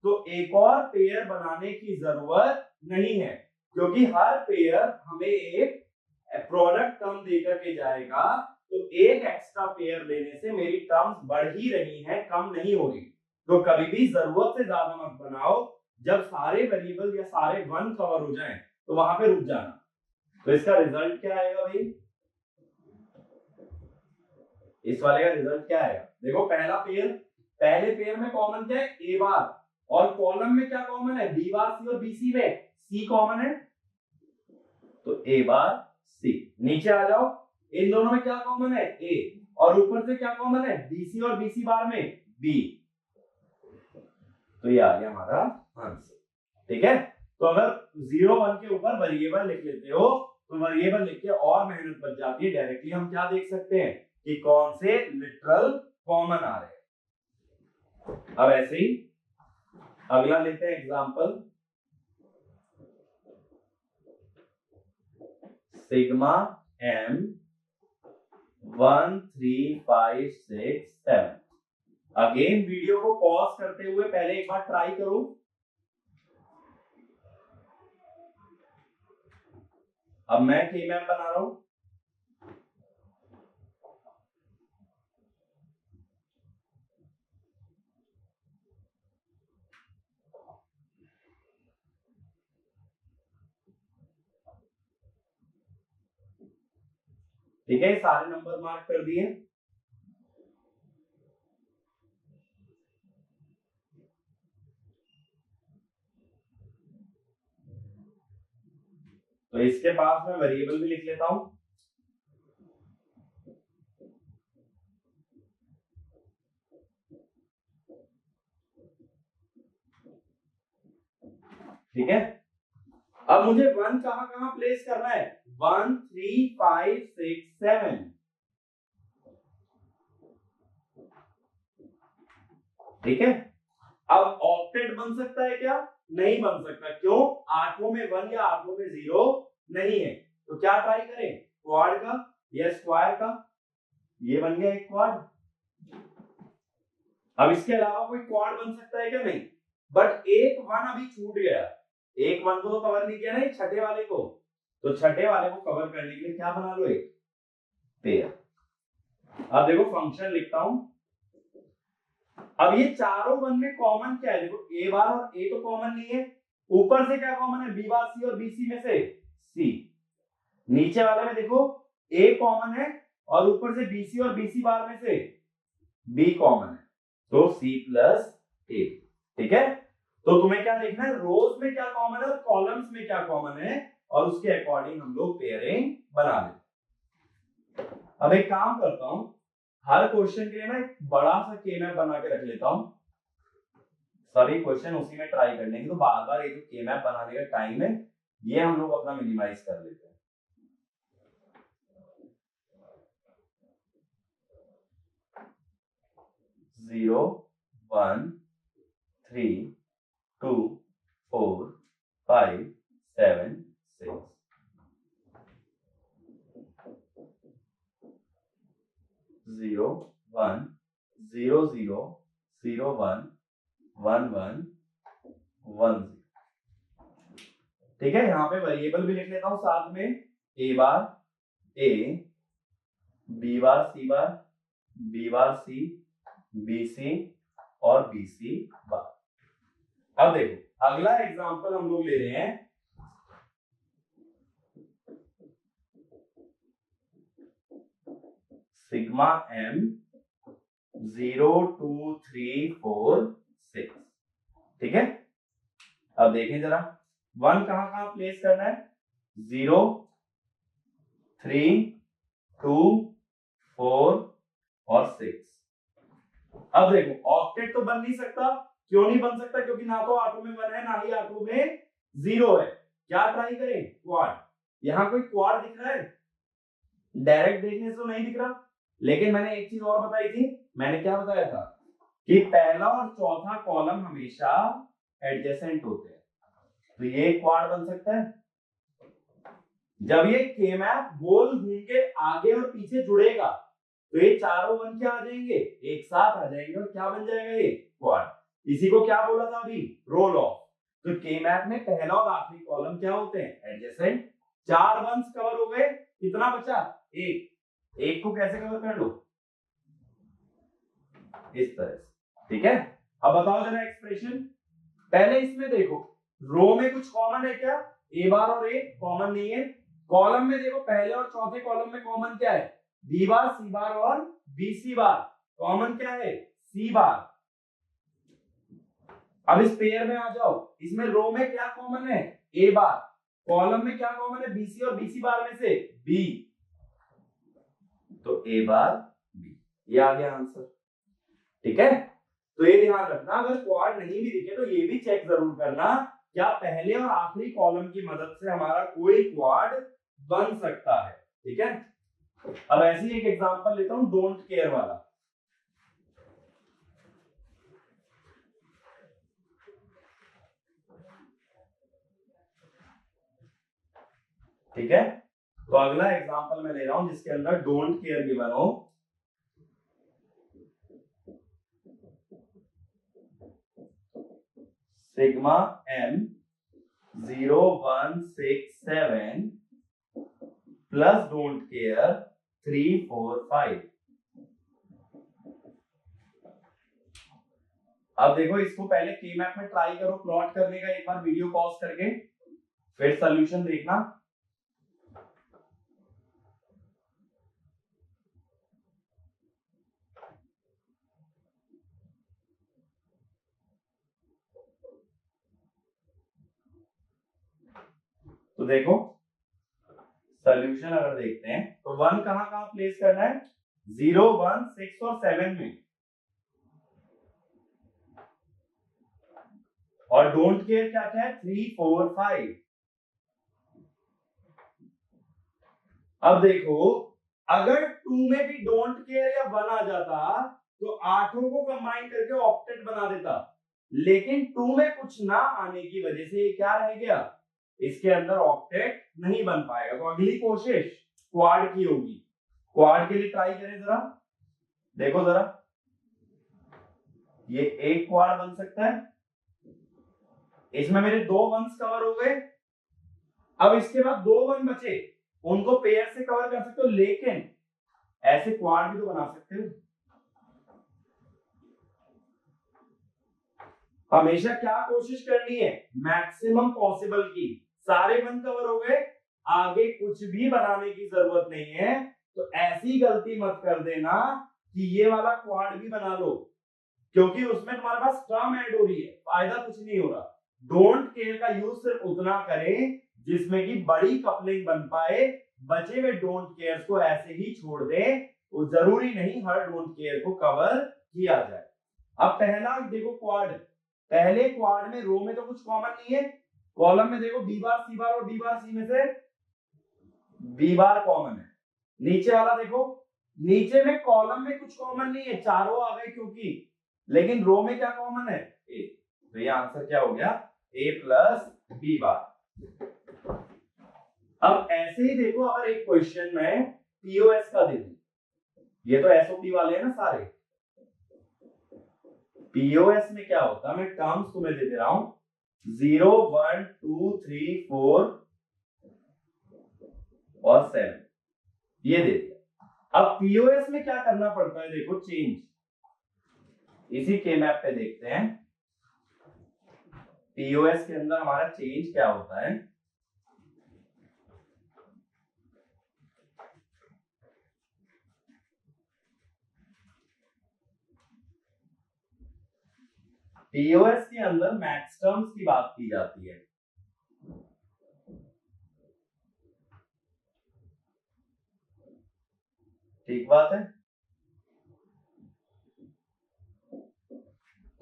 तो एक और पेयर बनाने की जरूरत नहीं है, क्योंकि हर पेयर हमें एक प्रोडक्ट टर्म देकर के जाएगा। तो एक एक्स्ट्रा पेयर लेने से मेरी टर्म्स बढ़ ही रही हैं, कम नहीं हो रही। तो कभी भी जरूरत से ज्यादा मत बनाओ, जब सारे वेरिएबल या सारे 1 कवर हो जाएं तो वहां पे रुक जाना। तो इसका रिजल्ट क्या आएगा भाई, इस वाले का रिजल्ट क्या आएगा, देखो पहला पेयर, पहले पेयर में कॉमन क्या है, ए बार, और कॉलम में क्या कॉमन है, बी बार सी, और बीसी में सी कॉमन है, तो ए बार सी। नीचे आ जाओ, इन दोनों में क्या कॉमन है, ए, और ऊपर से क्या कॉमन है, बीसी और बीसी बार में बी। तो ये आ गया हमारा आंसर। ठीक है, तो अगर 0 1 के ऊपर वेरिएबल लिख लेते हो तो वेरिएबल लिख के और मेहनत बच जाती है, डायरेक्टली हम क्या देख सकते हैं कि कौन से लिटरल कॉमन आ रहे हैं। अब ऐसे ही अगला लेते हैं example, sigma m 1 3 5 6 7। Again video को पॉज करते हुए पहले एक बार ट्राई करो। अब मैं K-मैप बना रहा हूं, ठीक है, सारे नंबर मार्क कर दिए। तो इसके पास मैं वेरिएबल भी लिख लेता हूं, ठीक है। अब मुझे 1 कहां कहां प्लेस करना है, 1 3 5 6 7, ठीक है। अब ऑक्टेट बन सकता है क्या, नहीं बन सकता, क्यों, आठों में 1 या आठों में 0 नहीं है। तो क्या ट्राई करें, क्वाड का या स्क्वायर का, ये बन गया एक क्वाड। अब इसके अलावा कोई क्वाड बन सकता है क्या, नहीं, बट एक 1 अभी छूट गया, एक 1 को तो कवर नहीं किया ना, छठे वाले को, तो छठे वाले को कवर करने के लिए क्या बना लो, एक पेयर। अब देखो फंक्शन लिखता हूं, अब ये चारों 1 में कॉमन क्या है, देखो ए बार और ए तो कॉमन नहीं है, ऊपर से क्या कॉमन है, बी बार सी, और बीसी में से सी। नीचे वाले में देखो ए कॉमन है और ऊपर से बीसी और बीसी बार में से बी कॉमन है, तो सी प्लस ए। ठीक है, तो तुम्हें क्या देखना है, रोज में क्या कॉमन है और कॉलम्स में क्या कॉमन है, और उसके अकॉर्डिंग हम लोग पेयरिंग बना लें। अब एक काम करता हूं, हर क्वेश्चन के लिए ना एक बड़ा सा के मैप बना के रख लेता हूं, सभी क्वेश्चन उसी में ट्राई करने की, तो बार बार ये जो के मैप बनाने का टाइम है ये हम लोग अपना मिनिमाइज कर लेते हैं। जीरो 1 3 2 4 5 7 6, 0 1 0 0 0 1 1 1 1 0। ठीक है, यहाँ पे वेरिएबल भी लिख लेता हूं साथ में, ए बार ए, बी बार सी बार, बी बार सी, बी सी और बी सी बार। अब देखो अगला एग्जांपल हम लोग ले रहे हैं, सिग्मा m 0 2 3 4 6। ठीक है, अब देखें जरा 1 कहां कहां प्लेस करना है, 0 3 2 4 और 6। अब देखो ऑक्टेट तो बन नहीं सकता, क्यों नहीं बन सकता, क्योंकि ना तो आठों में 1 है ना ही आठों में 0 है। क्या ट्राई करें, क्वाड। यहां कोई क्वाड दिख रहा है, डायरेक्ट देखने से तो नहीं दिख रहा, लेकिन मैंने एक चीज और बताई थी, मैंने क्या बताया था कि पहला और चौथा कॉलम हमेशा एडजेसेंट होते हैं, तो ये क्वाड बन सकता है। जब ये के मैप गोल घूम के आगे और पीछे जुड़ेगा तो ये चारों 1 क्या आ जाएंगे, एक साथ आ जाएंगे, और क्या बन जाएगा, ये क्वाड। इसी को क्या बोला था अभी, रोल ऑफ। तो के मैप में पहला और आखिरी कॉलम क्या होते हैं, एडजेसेंट। 4 1s कवर हो गए, कितना बचा, एक को कैसे कवर कर लो, इस तरह से। ठीक है, अब बताओ जरा एक्सप्रेशन, पहले इसमें देखो रो में कुछ कॉमन है क्या? ए बार और ए कॉमन नहीं है। कॉलम में देखो पहले और चौथे कॉलम में कॉमन क्या है? बी बार, सी बार और बी सी बार। कॉमन क्या है? सी बार। अब इस पेयर में आ जाओ, इसमें रो में क्या कॉमन है? ए बार। कॉलम में क्या कॉमन है? बीसी और बीसी बार में से बी, तो ए बार बी, ये आ गया आंसर। ठीक है, तो ये ध्यान रखना, अगर क्वाड नहीं भी दिखे तो ये भी चेक जरूर करना क्या पहले और आखिरी कॉलम की मदद से हमारा कोई क्वाड बन सकता है। ठीक है, अब ऐसी एक एग्जांपल लेता हूं डोंट केयर वाला। ठीक है, तो अगला एग्जांपल मैं ले रहा हूं जिसके अंदर डोंट केयर गिवन हो। Sigma m 0167 plus don't care 345। अब देखो इसको पहले के मैप में ट्राई करो प्लॉट करने का, एक बार वीडियो पॉज करके फिर सॉल्यूशन देखना। तो देखो सॉल्यूशन अगर देखते हैं तो 1 कहां प्लेस करना है? 0 1 6 और 7 में, और डोंट केयर क्या क्या है? 3 4 5। अब देखो अगर 2 में भी डोंट केयर या 1 आ जाता तो आठों को कंबाइन करके ऑक्टेट बना देता, लेकिन 2 में कुछ ना आने की वजह से ये क्या रह गया? इसके अंदर ऑक्टेट नहीं बन पाएगा। तो अगली कोशिश क्वाड की होगी। क्वाड के लिए ट्राई करें जरा, देखो जरा, ये एक क्वाड बन सकता है, इसमें मेरे 2 वंस कवर हो गए। अब इसके बाद 2 वन बचे, उनको पेयर से कवर कर सकते हो, लेकिन ऐसे क्वाड भी तो बना सकते हो। हमेशा क्या कोशिश करनी है? मैक्सिमम पॉसिबल की। सारे वन कवर हो गए, आगे कुछ भी बनाने की जरूरत नहीं है। तो ऐसी गलती मत कर देना कि ये वाला क्वाड भी बना लो, क्योंकि उसमें तुम्हारे पास टर्म ऐड हो रही है, फायदा कुछ नहीं हो रहा। डोंट केयर का यूज सिर्फ उतना करें जिसमें कि बड़ी कपलिंग बन पाए, बचे हुए डोंट केयर को ऐसे ही छोड़ दें। वो जरूरी नहीं हर डोंट केयर को कवर किया जाए। अब पहला देखो क्वाड, पहले क्वाड में रो में तो कुछ कॉमन नहीं है, कॉलम में देखो बी बार सी बार और डी बार सी में से बी बार कॉमन है। नीचे वाला देखो, नीचे में कॉलम में कुछ कॉमन नहीं है, चारों आ गए क्योंकि, लेकिन रो में क्या कॉमन है? ए। तो ये आंसर क्या हो गया? ए प्लस बी बार। अब ऐसे ही देखो, अगर एक क्वेश्चन में पीओएस का दे दूं, ये तो एसओपी वाले हैं ना सारे, पीओएस में क्या होता है? मैं टर्म्स तुम्हें दे रहा हूं 0 1 2 3 4 और 7, ये दे दिया। अब पीओएस में क्या करना पड़ता है? देखो चेंज, इसी के मैप पे देखते हैं पीओएस के अंदर हमारा चेंज क्या होता है। पीओएस के अंदर मैक्स टर्म्स की बात की जाती है। ठीक बात है,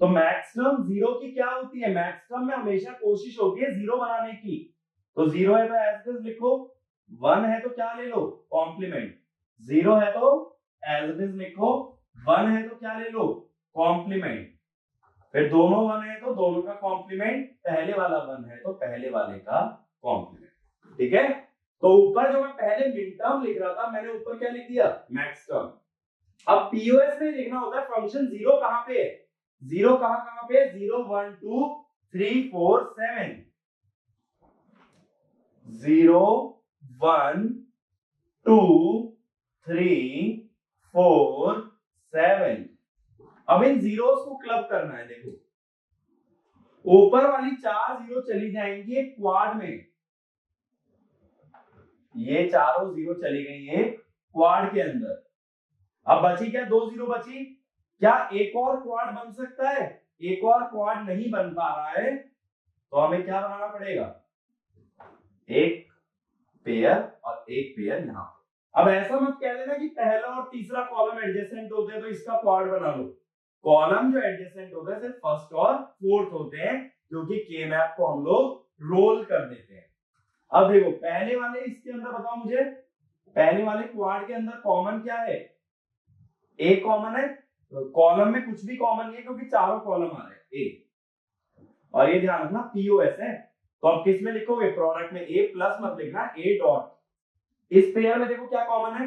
तो मैक्स टर्म 0 की क्या होती है? मैक्स टर्म में हमेशा कोशिश होती है 0 बनाने की। तो 0 है तो एज इट इज लिखो, 1 है तो क्या ले लो? कॉम्प्लीमेंट। 0 है तो एज इट इज लिखो, 1 है तो क्या ले लो? कॉम्प्लीमेंट। फिर दोनों 1 है तो दोनों का कॉम्प्लीमेंट, पहले वाला 1 है तो पहले वाले का कॉम्प्लीमेंट। ठीक है, तो ऊपर जो मैं पहले मिन टर्म लिख रहा था, मैंने ऊपर क्या लिख दिया? Max term. अब पीओएस में देखना होता है फंक्शन 0 कहां पे है? 0 कहां पे? 0 1 2 3 4 7, 0 1 2 3 4 7। अब इन जीरोस को क्लब करना है। देखो ऊपर वाली 4 जीरो चली जाएंगी एक क्वाड में, ये चारों जीरो चली गई है क्वाड के अंदर। अब बची क्या, 2 जीरो बची। क्या एक और क्वाड बन सकता है? एक और क्वाड नहीं बन पा रहा है, तो हमें क्या बनाना पड़ेगा, एक पेयर और एक पेयर यहां पे। अब ऐसा मत कह देना कि पहला और तीसरा कॉलम एडजेसेंट होते हैं तो इसका क्वाड बना लो। कॉलम जो एडजेसेंट होते हैं सिर्फ फर्स्ट और फोर्थ होते हैं, क्योंकि के मैप को हम लोग रोल कर देते हैं। अब देखो पहले वाले इसके अंदर बताओ मुझे, पहले वाले क्वाड के अंदर कॉमन क्या है, एक कॉमन है। कॉलम में कुछ भी कॉमन नहीं है क्योंकि चारों कॉलम आ रहे हैं ए। और ये ध्यान रखना पीओएस है, तो आप किस में लिखोगे, प्रोडक्ट में ए प्लस मत लिखना, ए डॉट। इस पेयर में देखो क्या कॉमन है,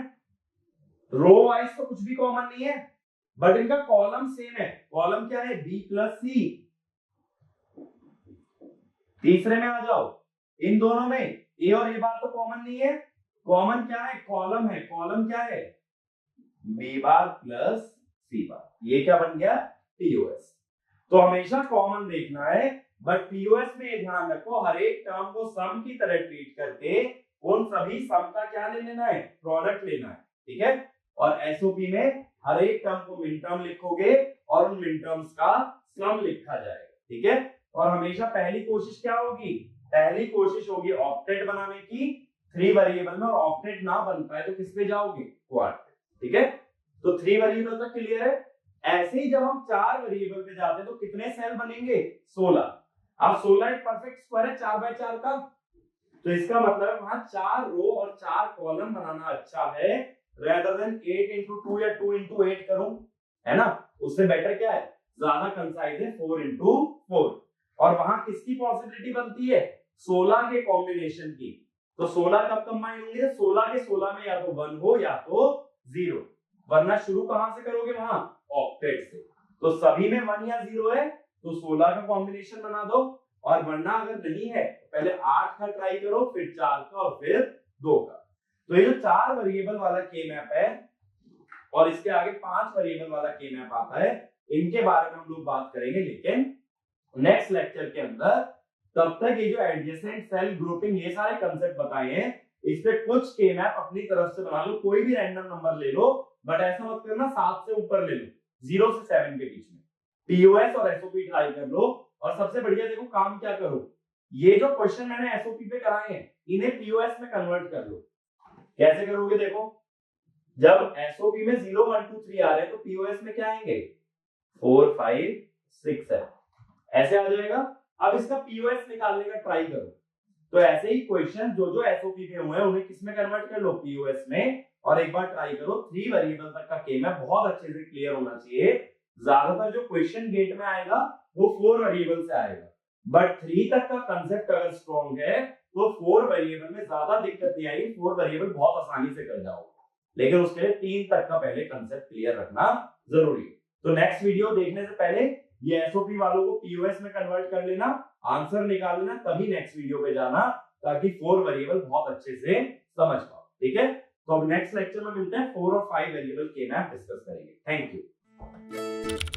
रो वाइज तो कुछ भी कॉमन नहीं है, बट इनका कॉलम सेम है। कॉलम क्या है, बी प्लस सी। तीसरे में आ जाओ, इन दोनों में ए और ए बार तो कॉमन नहीं है, कॉमन क्या है, कॉलम है। कॉलम क्या है, बी बार प्लस सी बार। ये क्या बन गया, पीओएस। तो हमेशा कॉमन देखना है, बट पीओएस में ये ध्यान रखो हर एक टर्म को सम की तरह ट्रीट करके उन सभी सम का क्या ले लेना है, प्रोडक्ट लेना है, ठीक है। और एसओपी में हर एक टर्म को मिन टर्म लिखोगे और उन मिन टर्म्स का सम लिखा जाएगा, ठीक है। और हमेशा पहली कोशिश क्या होगी, पहली कोशिश होगी ऑक्टेट बनाने की 3 वेरिएबल में, और ऑक्टेट ना बन पाए तो किस पे जाओगे, क्वाड पे, ठीक है। तो 3 वेरिएबल तक क्लियर है। ऐसे ही जब हम 4 वेरिएबल पे जाते हैं तो कितने सेल बनेंगे, 16। अब 16 एक परफेक्ट स्क्वायर है 4 बाय 4 का, तो इसका मतलब वहां 4 रो और 4 कॉलम बनाना अच्छा है, रेदर देन 8 into 2 या 2 into 8 करूं, है ना। उससे बेटर क्या है, ज्यादा कंसाइज है 4 into 4। और वहां किसकी पॉसिबिलिटी बनती है, 16 के कॉम्बिनेशन की। तो 16 कब कंबाइन होंगे, 16 के 16 में या तो 1 हो या तो 0, वरना शुरू कहां से करोगे, वहां ऑक्टेट से। तो सभी में 1 या 0 है तो 16 का कॉम्बिनेशन बना दो, और वरना अगर नहीं है पहले 8 का ट्राई करो, फिर 4 का और फिर 2 का। तो ये जो 4 वेरिएबल वाला के मैप है और इसके आगे 5 वेरिएबल वाला के मैप आता है, इनके बारे में हम लोग बात करेंगे लेकिन नेक्स्ट लेक्चर के अंदर। तब तक ये जो एडजेसेंट सेल ग्रुपिंग ये सारे कंसेप्ट बताए हैं, इस पे कुछ के मैप अपनी तरफ से बना लो, कोई भी रैंडम नंबर ले लो, बट ऐसा मत करना 7 से ऊपर ले लो, 0 से 7 के बीच में। पीओएस और एसओपी ट्राई कर लो, और सबसे बढ़िया देखो काम क्या करो, ये जो क्वेश्चन मैंने एसओपी पे कराए हैं इन्हें पीओएस में कन्वर्ट कर लो। कैसे करोगे, देखो जब एसओपी में 0 1 2 3 आ रहे हैं तो पीओएस में क्या आएंगे, 4 5 6 7, ऐसे आ जाएगा। अब इसका पीओएस निकालने का ट्राई करो, तो ऐसे ही क्वेश्चन जो जो एसओपी पे हुए हैं उन्हें किस में कन्वर्ट कर लो, पीओएस में। और एक बार ट्राई करो, 3 वेरिएबल तक का के मैप बहुत अच्छे से क्लियर होना चाहिए। ज्यादातर जो क्वेश्चन गेट में आएगा वो 4 वेरिएबल से आएगा, बट 3 तक का कंसेप्ट अगर स्ट्रॉन्ग है तो 4 वेरिएबल में ज्यादा दिक्कत नहीं आएगी, 4 वेरिएबल बहुत आसानी से कर जाओगे। लेकिन उसके लिए 3 तक का पहले कंसेप्ट क्लियर रखना जरूरी है। तो नेक्स्ट वीडियो देखने से पहले ये एसओपी वालों को पीओएस में कन्वर्ट कर लेना, आंसर निकाल लेना, तभी नेक्स्ट वीडियो पे जाना, ताकि 4 वेरिएबल बहुत अच्छे से समझ पाओ, ठीक है। तो अब नेक्स्ट लेक्चर में मिलते हैं, 4 और 5 वेरिएबल के मैप डिस्कस करेंगे। Thank you.